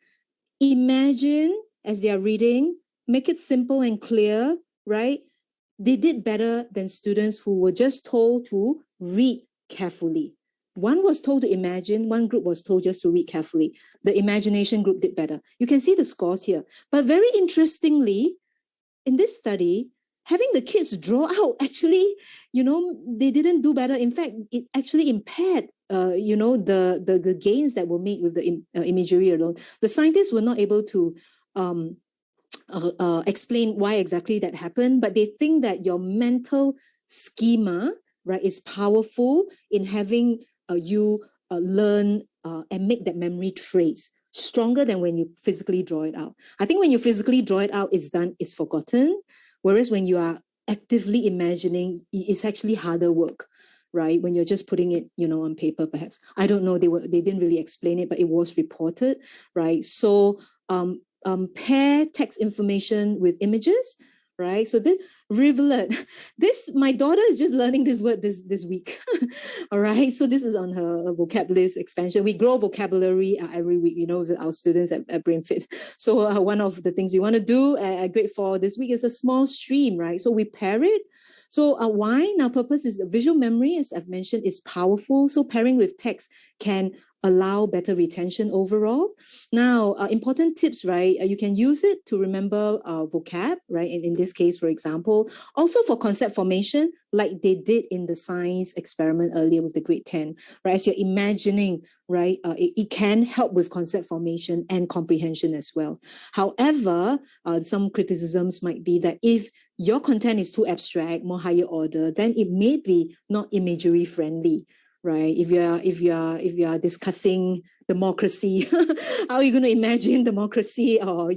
B: Imagine as they are reading, make it simple and clear, right? They did better than students who were just told to read carefully. One was told to imagine, one group was told just to read carefully. The imagination group did better. You can see the scores here. But very interestingly, in this study, having the kids draw out, actually, they didn't do better. In fact, it actually impaired the gains that were made with the imagery alone. The scientists were not able to explain why exactly that happened, but they think that your mental schema, right, is powerful in having you learn and make that memory trace stronger than when you physically draw it out. I think when you physically draw it out, it's forgotten. Whereas when you are actively imagining, it's actually harder work, right? When you're just putting it, on paper, perhaps. I don't know. They didn't really explain it, but it was reported, right? So pair text information with images, right? So this rivulet, my daughter is just learning this word this week. All right. So this is on her vocabulary expansion. We grow vocabulary every week, with our students at BrainFit. So one of the things we want to do at Grade 4 this week is a small stream, right? So we pair it. So why? Now, purpose is visual memory, as I've mentioned, is powerful. So pairing with text can allow better retention overall. Now, important tips, right? You can use it to remember vocab, right? In this case, for example, also for concept formation, like they did in the science experiment earlier with the grade 10, right? As you're imagining, right? It can help with concept formation and comprehension as well. However, some criticisms might be that if your content is too abstract, more higher order, then it may be not imagery friendly, right? If you are discussing democracy, how are you going to imagine democracy or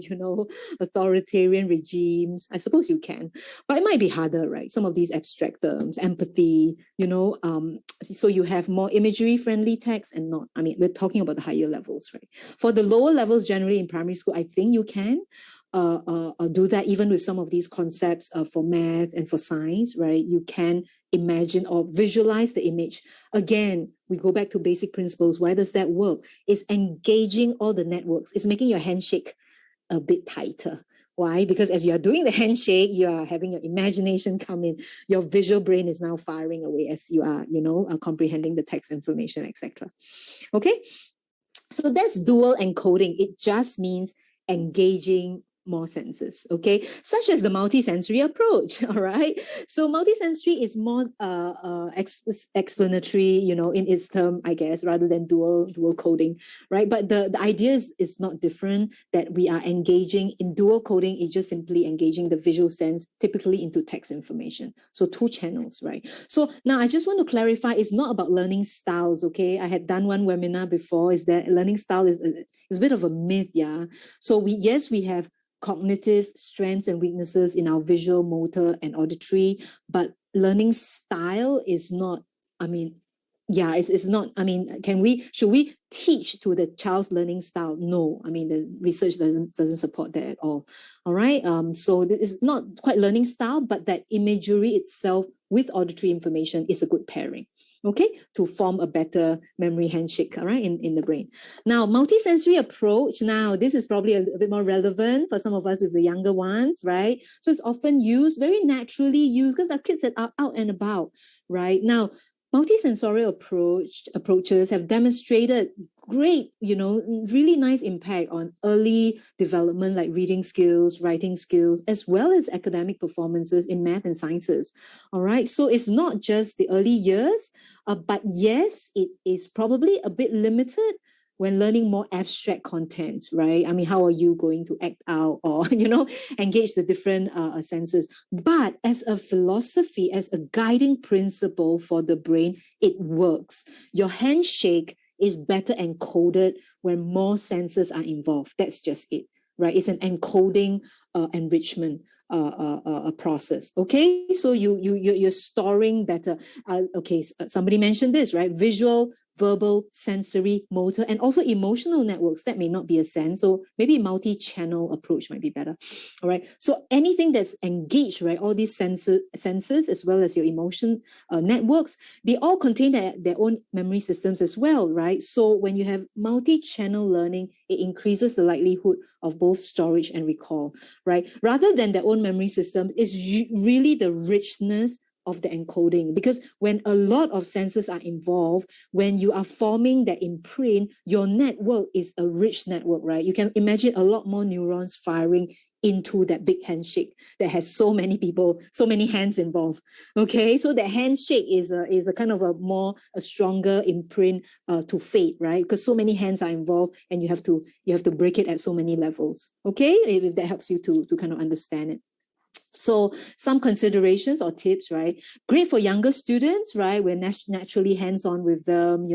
B: authoritarian regimes? I suppose you can, but it might be harder, right? Some of these abstract terms, empathy, so you have more imagery friendly text and not. I mean, we're talking about the higher levels, right? For the lower levels, generally in primary school, I think you can do that even with some of these concepts for math and for science, right? You can imagine or visualize the image. Again, we go back to basic principles. Why does that work? It's engaging all the networks. It's making your handshake a bit tighter. Why? Because as you are doing the handshake, you are having your imagination come in. Your visual brain is now firing away as you are, comprehending the text information, etc. Okay? So that's dual encoding. It just means engaging more senses, okay, such as the multisensory approach. All right, so multisensory is more explanatory, in its term, I guess, rather than dual coding, right? But the idea is not different, that we are engaging in dual coding is just simply engaging the visual sense, typically into text information. So two channels, right? So now I just want to clarify, it's not about learning styles, okay? I had done one webinar before, is that learning style is a bit of a myth, yeah. So we have cognitive strengths and weaknesses in our visual, motor, and auditory, but learning style is not, it's not, should we teach to the child's learning style? No, the research doesn't support that at all. All right, so it's not quite learning style, but that imagery itself with auditory information is a good pairing, okay, to form a better memory handshake, all right, in the brain. Now, multisensory approach, now this is probably a bit more relevant for some of us with the younger ones, right? So it's often used, very naturally used, because our kids are out and about, right? Now, multisensorial approaches have demonstrated great, really nice impact on early development, like reading skills, writing skills, as well as academic performances in math and sciences. All right, so it's not just the early years, but yes, it is probably a bit limited when learning more abstract contents, right? How are you going to act out or, engage the different senses? But as a philosophy, as a guiding principle for the brain, it works. Your handshake is better encoded when more senses are involved. That's just it, right? It's an encoding enrichment process. Okay, so you're storing better. Okay, somebody mentioned this, right? Visual, verbal, sensory, motor, and also emotional networks. That may not be a sense. So maybe multi-channel approach might be better. All right. So anything that's engaged, right? All these senses as well as your emotion networks, they all contain their own memory systems as well, right? So when you have multi-channel learning, it increases the likelihood of both storage and recall, right? Rather than their own memory system, it's really the richness of the encoding, because when a lot of senses are involved, when you are forming that imprint, your network is a rich network, right? You can imagine a lot more neurons firing into that big handshake that has so many people, so many hands involved. Okay, so the handshake is a kind of a stronger imprint to fate, right? Because so many hands are involved, and you have to break it at so many levels. Okay, if that helps you to kind of understand it. So some considerations or tips, right? Great for younger students, right? We're naturally hands-on with them,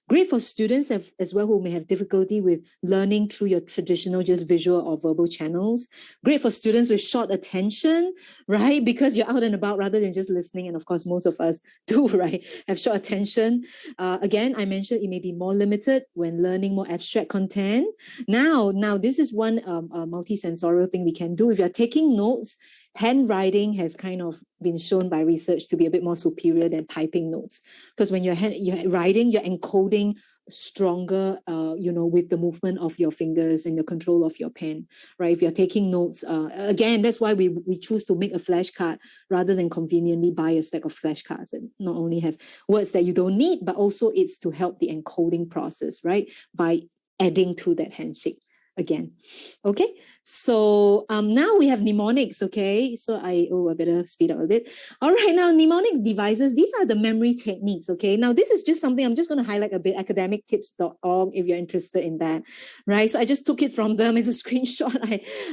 B: Great for students as well who may have difficulty with learning through your traditional just visual or verbal channels. Great for students with short attention, right? Because you're out and about rather than just listening. And of course, most of us do, right? Have short attention. Again, I mentioned it may be more limited when learning more abstract content. Now, this is one multisensorial thing we can do. If you're taking notes, handwriting has kind of been shown by research to be a bit more superior than typing notes, because when you're writing, you're encoding stronger, with the movement of your fingers and the control of your pen, right? If you're taking notes, again, that's why we choose to make a flashcard rather than conveniently buy a stack of flashcards and not only have words that you don't need, but also it's to help the encoding process, right? By adding to that handshake again. Okay, so now we have mnemonics. Okay, so I better speed up a bit. All right, now mnemonic devices, these are the memory techniques. Okay, now this is just something I'm just going to highlight a bit, academictips.org, if you're interested in that, right? So I just took it from them as a screenshot.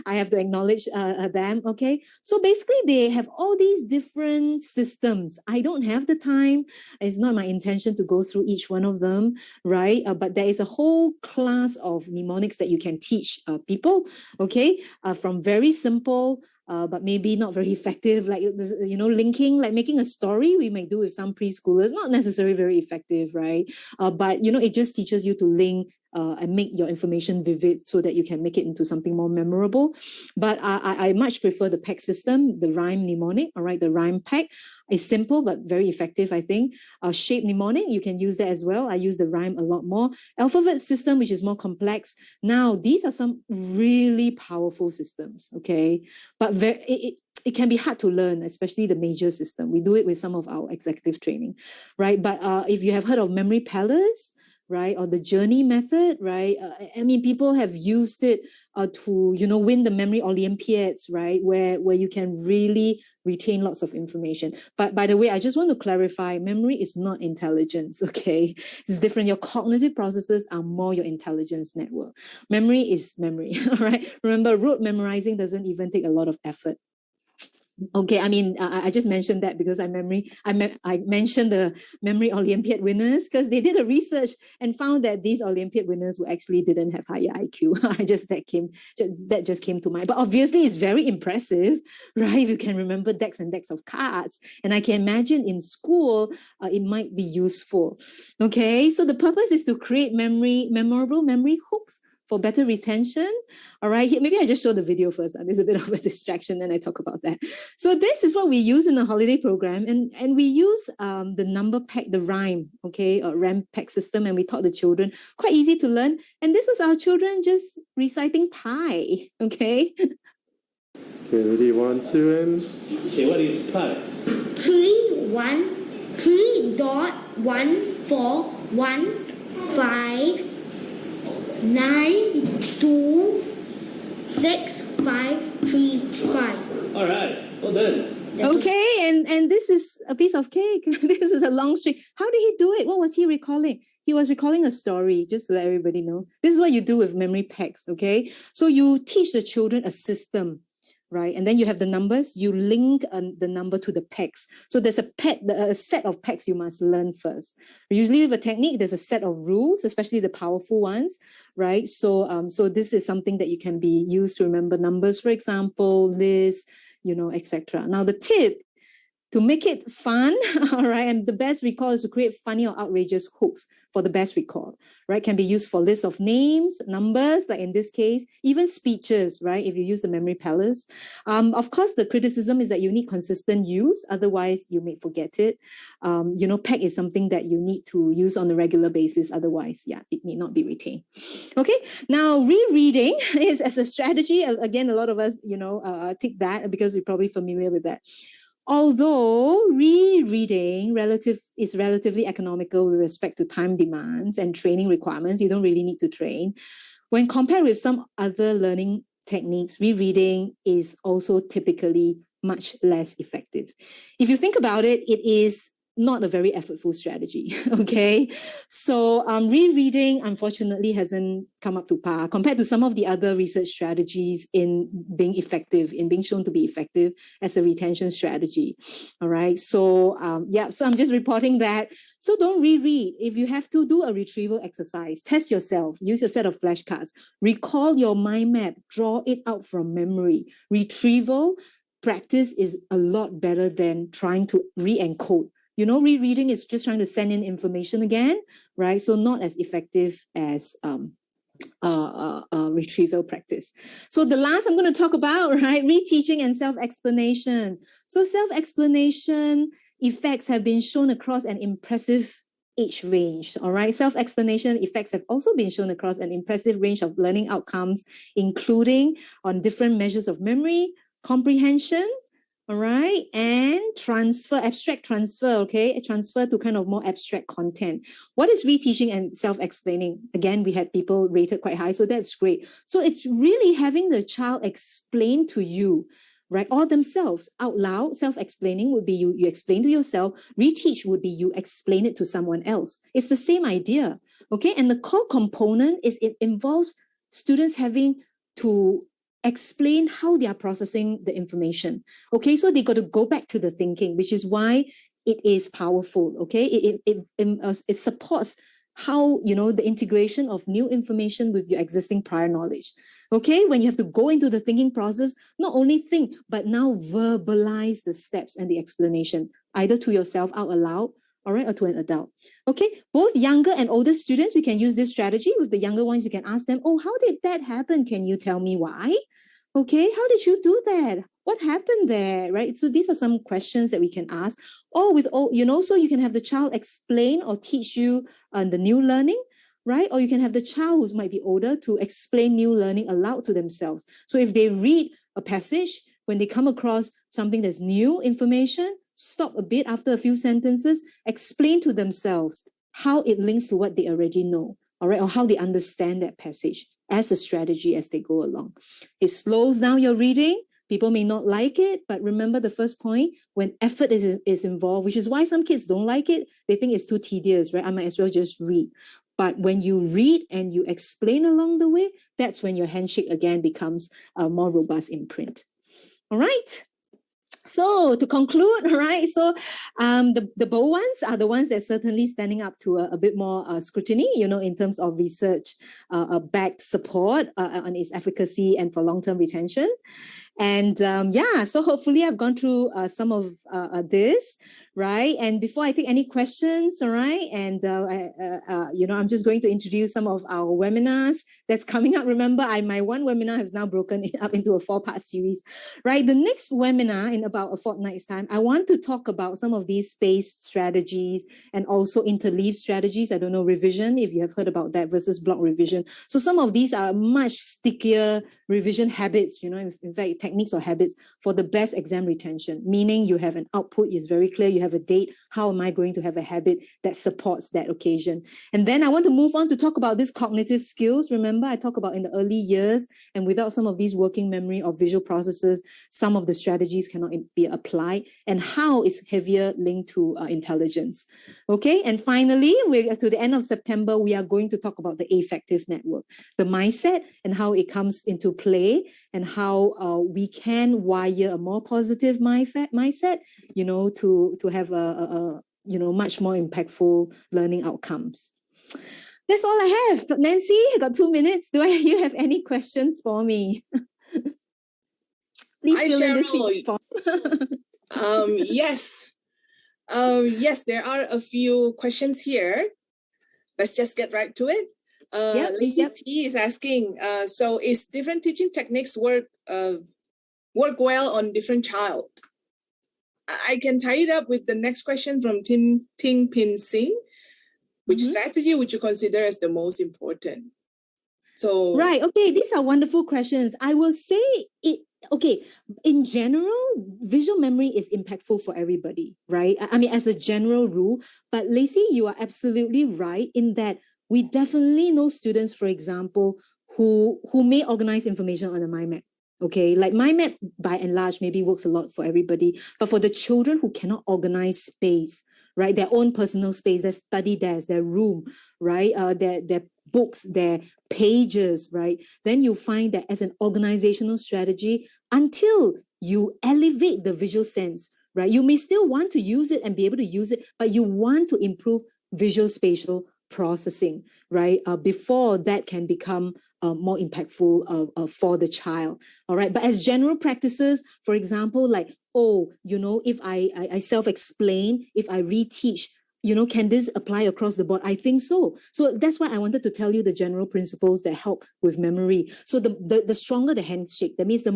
B: I have to acknowledge them. Okay, so basically they have all these different systems. I don't have the time. It's not my intention to go through each one of them, right? But there is a whole class of mnemonics that you can teach people, okay, from very simple but maybe not very effective, like linking, like making a story we may do with some preschoolers, not necessarily very effective, right? But it just teaches you to link and make your information vivid so that you can make it into something more memorable. But I much prefer the pack system, the rhyme mnemonic. All right, the rhyme pack is simple but very effective, I think. Shape mnemonic, you can use that as well. I use the rhyme a lot more. Alphabet system, which is more complex. Now, these are some really powerful systems, okay? But it can be hard to learn, especially the major system. We do it with some of our executive training, right? But if you have heard of memory palace, right? Or the journey method, right? I mean, people have used it to, win the memory Olympiads, right? Where you can really retain lots of information. But by the way, I just want to clarify, memory is not intelligence, okay? It's different. Your cognitive processes are more your intelligence network. Memory is memory, all right? Remember, rote memorizing doesn't even take a lot of effort. Okay, I mean, I just mentioned that because I mentioned the memory Olympiad winners because they did a research and found that these Olympiad winners who actually didn't have higher IQ. That just came to mind. But obviously, it's very impressive, right? If you can remember decks and decks of cards, and I can imagine in school it might be useful. Okay, so the purpose is to create memorable memory hooks for better retention. All right, maybe I just show the video first. There's a bit of a distraction, then I talk about that. So this is what we use in the holiday program, and we use the number pack, the rhyme, okay, or RAM pack system, and we taught the children. Quite easy to learn. And this was our children just reciting pi, okay?
C: Okay, ready, 1, 2, and...
D: Okay, what is pi?
E: 3, 1, 3.1415335.
D: All right, well done.
B: Okay, and this is a piece of cake. This is a long string. How did he do it? What was he recalling? He was recalling a story, just to let everybody know. This is what you do with memory packs, okay? So you teach the children a system, right? And then you have the numbers, you link the number to the packs. So there's a set of packs you must learn first. Usually with a technique, there's a set of rules, especially the powerful ones, right? So this is something that you can be used to remember numbers, for example, lists, etc. Now the tip to make it fun, all right, and the best recall is to create funny or outrageous hooks for the best recall, right? Can be used for lists of names, numbers, like in this case, even speeches, right? If you use the memory palace. Of course, the criticism is that you need consistent use, otherwise you may forget it. PEG is something that you need to use on a regular basis, otherwise, it may not be retained. Okay, now rereading is as a strategy. Again, a lot of us, take that because we're probably familiar with that. Although rereading is relatively economical with respect to time demands and training requirements, you don't really need to train. When compared with some other learning techniques, rereading is also typically much less effective. If you think about it, it is not a very effortful strategy, okay? So rereading, unfortunately, hasn't come up to par compared to some of the other research strategies in being shown to be effective as a retention strategy, all right? So so I'm just reporting that. So don't reread. If you have to, do a retrieval exercise, test yourself, use a set of flashcards, recall your mind map, draw it out from memory. Retrieval practice is a lot better than trying to re-encode. Rereading is just trying to send in information again, right? So not as effective as retrieval practice. So the last I'm going to talk about, right, reteaching and self-explanation. So self-explanation effects have been shown across an impressive age range, all right? Self-explanation effects have also been shown across an impressive range of learning outcomes, including on different measures of memory, comprehension, all right, and abstract transfer, okay? Transfer to kind of more abstract content. What is reteaching and self-explaining? Again, we had people rated quite high, so that's great. So it's really having the child explain to you, right, or themselves out loud. Self-explaining would be you explain to yourself. Reteach would be you explain it to someone else. It's the same idea, okay? And the core component is it involves students having to explain how they are processing the information. Okay, so they got to go back to the thinking, which is why it is powerful. Okay, it supports how the integration of new information with your existing prior knowledge. Okay, when you have to go into the thinking process, not only think but now verbalize the steps and the explanation, either to yourself out aloud, all right, or to an adult. Okay, both younger and older students, we can use this strategy. With the younger ones, you can ask them, oh, how did that happen? Can you tell me why? Okay, how did you do that? What happened there, right? So these are some questions that we can ask. Or so you can have the child explain or teach you the new learning, right? Or you can have the child who might be older to explain new learning aloud to themselves. So if they read a passage, when they come across something that's new information, stop a bit after a few sentences, explain to themselves how it links to what they already know, all right, or how they understand that passage as a strategy as they go along. It slows down your reading. People may not like it, but remember the first point, when effort is involved, which is why some kids don't like it, they think it's too tedious, right? I might as well just read. But when you read and you explain along the way, that's when your handshake again becomes a more robust imprint. All right. So to conclude, right, so the bold ones are the ones that certainly standing up to a bit more scrutiny, in terms of research backed support on its efficacy and for long-term retention. And so hopefully I've gone through some of this, right? And before I take any questions, all right, and I'm just going to introduce some of our webinars that's coming up. Remember, my one webinar has now broken it up into a 4-part series, right? The next webinar in about a fortnight's time, I want to talk about some of these spaced strategies and also interleave strategies. I don't know, revision, if you have heard about that, versus block revision. So some of these are much stickier revision habits, in fact, techniques or habits for the best exam retention, meaning you have an output, is very clear, you have a date, how am I going to have a habit that supports that occasion? And then I want to move on to talk about these cognitive skills. Remember, I talk about in the early years, and without some of these working memory or visual processes, some of the strategies cannot be applied, and how is heavier linked to intelligence. Okay, and finally, to the end of September, we are going to talk about the affective network, the mindset and how it comes into play, and how we can wire a more positive mindset, to have a much more impactful learning outcomes. That's all I have. Nancy, I got 2 minutes. You have any questions for me? Please fill in this feedback form.
A: Yes. Yes, there are a few questions here. Let's just get right to it. Lacey T is asking, so is different teaching techniques work well on different child? I can tie it up with the next question from Ting Pin Singh. Which strategy would you consider as the most important? So
B: right, okay, these are wonderful questions. I will say in general, visual memory is impactful for everybody, right? I mean, as a general rule, but Lacey, you are absolutely right in that we definitely know students, for example, who may organize information on a mind map. Okay, like mind map by and large maybe works a lot for everybody, but for the children who cannot organize space, right, their own personal space, their study desk, their room, right, their books, their pages, right, then you find that as an organizational strategy, until you elevate the visual sense, right, you may still want to use it and be able to use it, but you want to improve visual spatial processing, right, before that can become more impactful for the child. All right. But as general practices, for example, like, if I self-explain, if I reteach, can this apply across the board? I think so. So that's why I wanted to tell you the general principles that help with memory. So the stronger the handshake, that means the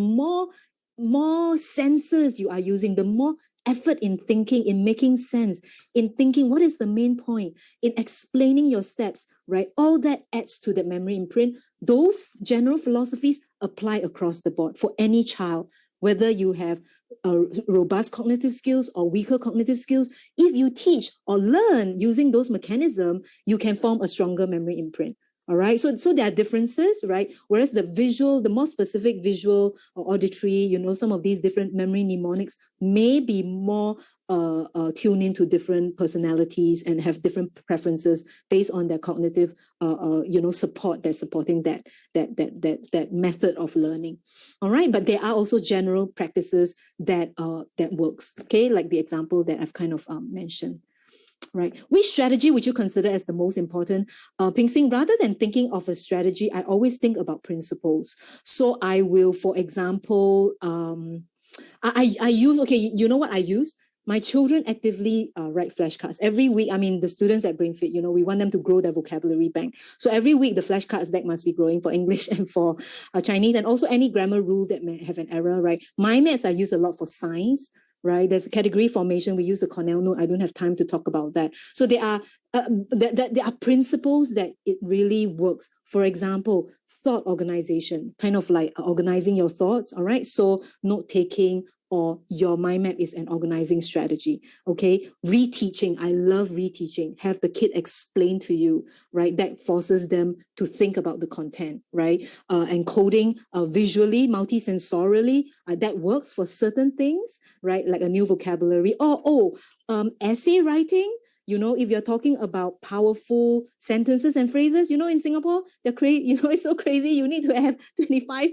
B: more senses you are using, the more effort in thinking, in making sense, in thinking what is the main point, in explaining your steps, right? All that adds to the memory imprint. Those general philosophies apply across the board for any child, whether you have robust cognitive skills or weaker cognitive skills. If you teach or learn using those mechanisms, you can form a stronger memory imprint. All right. So there are differences, right? Whereas the more specific visual or auditory, some of these different memory mnemonics may be more tuned into different personalities and have different preferences based on their cognitive, support that's supporting that method of learning. All right. But there are also general practices that works. Okay. Like the example that I've kind of mentioned. Right. Which strategy would you consider as the most important? Ping Sing, rather than thinking of a strategy, I always think about principles. So I will, for example, I use, you know what I use? My children actively write flashcards. Every week, the students at BrainFit, we want them to grow their vocabulary bank. So every week, the flashcards deck must be growing for English and for Chinese, and also any grammar rule that may have an error, right? My maths I use a lot for science. Right, there's a category formation. We use the Cornell note. I don't have time to talk about that. So there are principles that it really works. For example, thought organization, kind of like organizing your thoughts. All right, so note taking or your mind map is an organizing strategy. Okay, reteaching. I love reteaching. Have the kid explain to you, right? That forces them to think about the content, right? Encoding visually, multisensorially, that works for certain things, right? Like a new vocabulary. Essay writing. You know, if you're talking about powerful sentences and phrases, you know, in Singapore, they're crazy. You know, it's so crazy. You need to have 25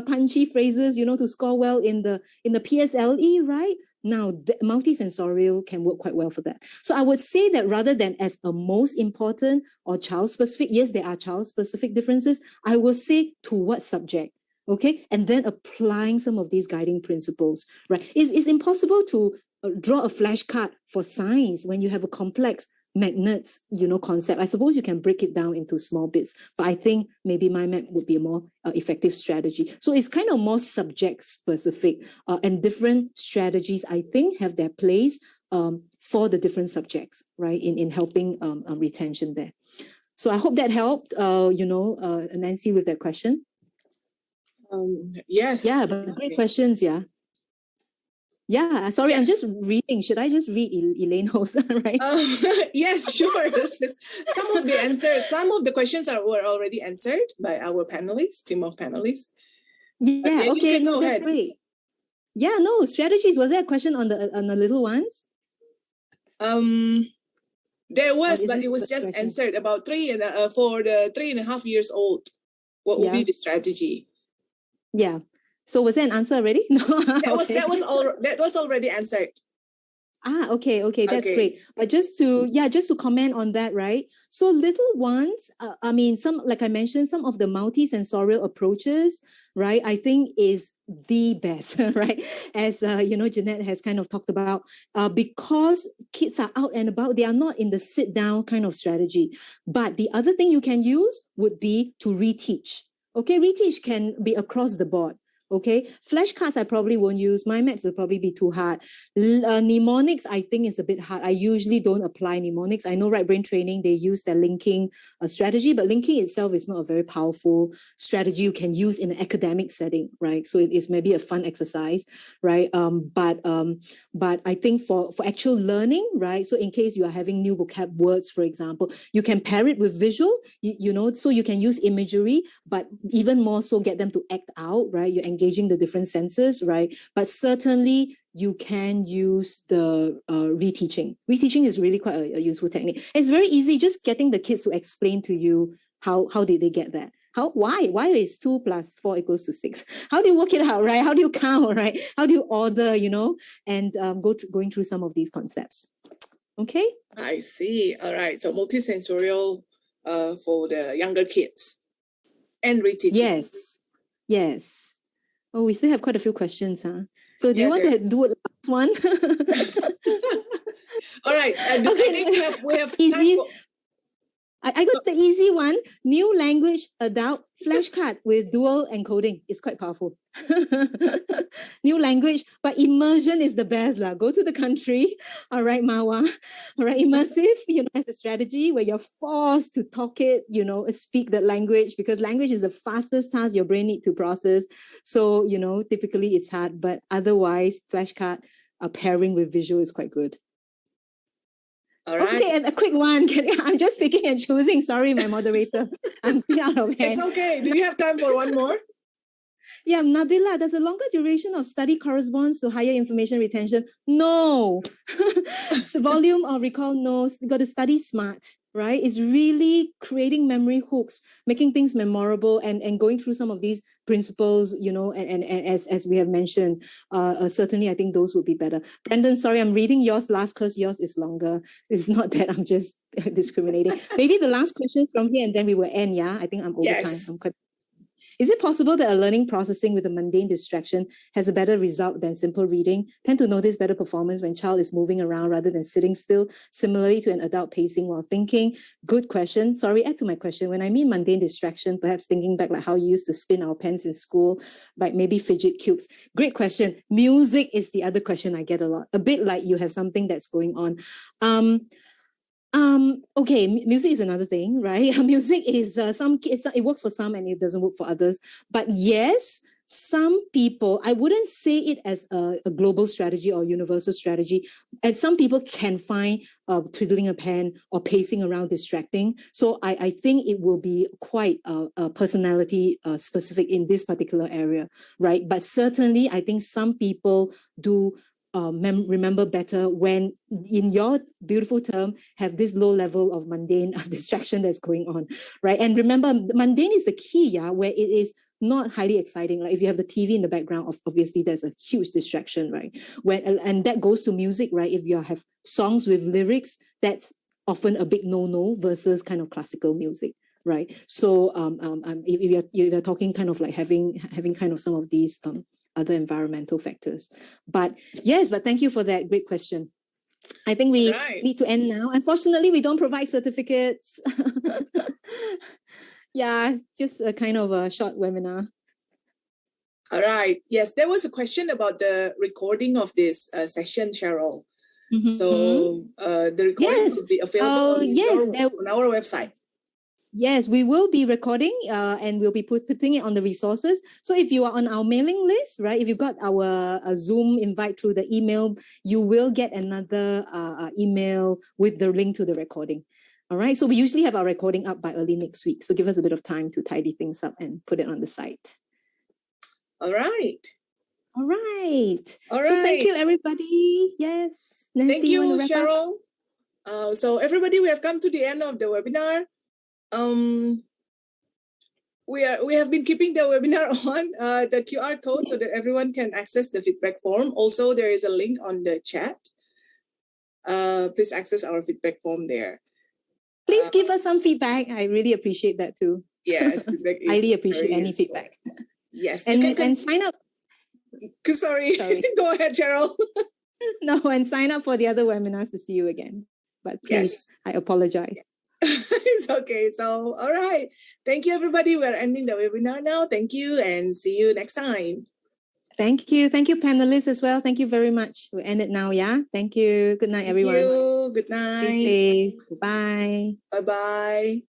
B: punchy phrases, you know, to score well in the PSLE, right? Now, the multisensorial can work quite well for that. So I would say that rather than as a most important or child-specific, yes, there are child-specific differences. I will say to what subject, okay? And then applying some of these guiding principles, right? It's impossible to draw a flashcard for science when you have a complex magnets, you know, concept. I suppose you can break it down into small bits, but I think maybe mind map would be a more effective strategy. So it's kind of more subject specific, and different strategies, I think, have their place for the different subjects, right, in helping retention there. So I hope that helped, Nancy, with that question.
A: Yes.
B: Yeah, but great questions, yeah. Yeah, sorry, I'm just reading. Should I just read Elaine Ho's, right?
A: Yes, sure. Some of the questions were already answered by our panelists, team of panelists.
B: Yeah, okay, no, that's great. Yeah, no, strategies. Was there a question on the little ones?
A: There was, but it was just answered about for the 3.5 years old. What would be the strategy?
B: Yeah. So was there an answer already? No.
A: That was already answered.
B: Okay, that's great. But just to comment on that, right? So little ones, some, like I mentioned, some of the multisensorial approaches, right, I think is the best, right? As Jeanette has kind of talked about, because kids are out and about, they are not in the sit down kind of strategy. But the other thing you can use would be to reteach. Okay, reteach can be across the board. Okay, flashcards I probably won't use. Mind maps will probably be too hard. Mnemonics I think is a bit hard. I usually don't apply mnemonics. I know right brain training, they use their linking strategy, but linking itself is not a very powerful strategy you can use in an academic setting, right? So it is maybe a fun exercise, right? But I think for actual learning, right? So in case you are having new vocab words, for example, you can pair it with visual, so you can use imagery, but even more so get them to act out, right? You're engaging the different senses, right? But certainly you can use the reteaching. Reteaching is really quite a useful technique. It's very easy, just getting the kids to explain to you how did they get that? Why is 2 + 4 = 6? How do you work it out, right? How do you count, right? How do you order, and going through some of these concepts. Okay?
A: I see. All right. So multisensorial for the younger kids and reteaching.
B: Yes. Oh, we still have quite a few questions, huh? So do you want to do it last one?
A: All right. I think we have
B: easy. I got the easy one. New language adult flashcard with dual encoding. It's quite powerful. New language, but immersion is the best. Go to the country. All right, Marwa. All right, immersive, as a strategy where you're forced to talk it, speak that language, because language is the fastest task your brain needs to process. So, typically it's hard, but otherwise flashcard pairing with visual is quite good.
A: All right.
B: Okay, and a quick one. I'm just picking and choosing. Sorry, my moderator. I'm out of hand.
A: It's okay. Do we have time for one more?
B: Yeah, Nabila, does a longer duration of study corresponds to higher information retention? No. So volume of recall, no. You got to study smart, right? It's really creating memory hooks, making things memorable, and going through some of these principles, and as we have mentioned, certainly I think those would be better. Brandon, sorry, I'm reading yours last because yours is longer. It's not that I'm just discriminating. Maybe the last questions from here and then we will end, yeah? I think I'm over time. Is it possible that a learning processing with a mundane distraction has a better result than simple reading? Tend to notice better performance when child is moving around rather than sitting still, similarly to an adult pacing while thinking? Good question. Sorry, add to my question. When I mean mundane distraction, perhaps thinking back like how you used to spin our pens in school, like maybe fidget cubes. Great question. Music is the other question I get a lot. A bit like you have something that's going on. Okay, music is another thing, right? Music is it works for some and it doesn't work for others. But yes, some people, I wouldn't say it as a global strategy or universal strategy, and some people can find twiddling a pen or pacing around distracting. So I think it will be quite personality specific in this particular area, right? But certainly, I think some people do remember better when, in your beautiful term, have this low level of mundane distraction that's going on, right? And remember, mundane is the key, yeah, where it is not highly exciting. Like if you have the TV in the background, obviously there's a huge distraction, right? And that goes to music, right? If you have songs with lyrics, that's often a big no-no versus kind of classical music, right? So if you're talking kind of like having kind of some of these other environmental factors. But yes, but thank you for that great question. I think we need to end now. Unfortunately, we don't provide certificates. Yeah, just a kind of a short webinar.
A: All right. Yes, there was a question about the recording of this session, Cheryl.
B: Mm-hmm.
A: So the recording will be available on our website.
B: Yes, we will be recording and we'll be putting it on the resources. So if you are on our mailing list, right, if you got our Zoom invite through the email, you will get another email with the link to the recording. All right. So we usually have our recording up by early next week. So give us a bit of time to tidy things up and put it on the site.
A: All right.
B: All right.
A: All right.
B: So thank you, everybody. Yes. Nancy,
A: thank you, Cheryl. So everybody, we have come to the end of the webinar. We have been keeping the webinar on the QR code so that everyone can access the feedback form. Also, there is a link on the chat. Please access our feedback form there.
B: Please give us some feedback. I really appreciate that too.
A: Yes, feedback is
B: highly appreciate any
A: useful.
B: feedback.
A: Yes,
B: and sign up.
A: Sorry. Go ahead, Cheryl.
B: No, and sign up for the other webinars to see you again. But please, I apologize.
A: It's okay. So, all right. Thank you, everybody. We're ending the webinar now. Thank you and see you next time.
B: Thank you. Thank you, panelists as well. Thank you very much. We'll end it now, yeah? Thank you. Good night, everyone.
A: Thank you. Good night.
B: Stay safe. Bye.
A: Bye-bye.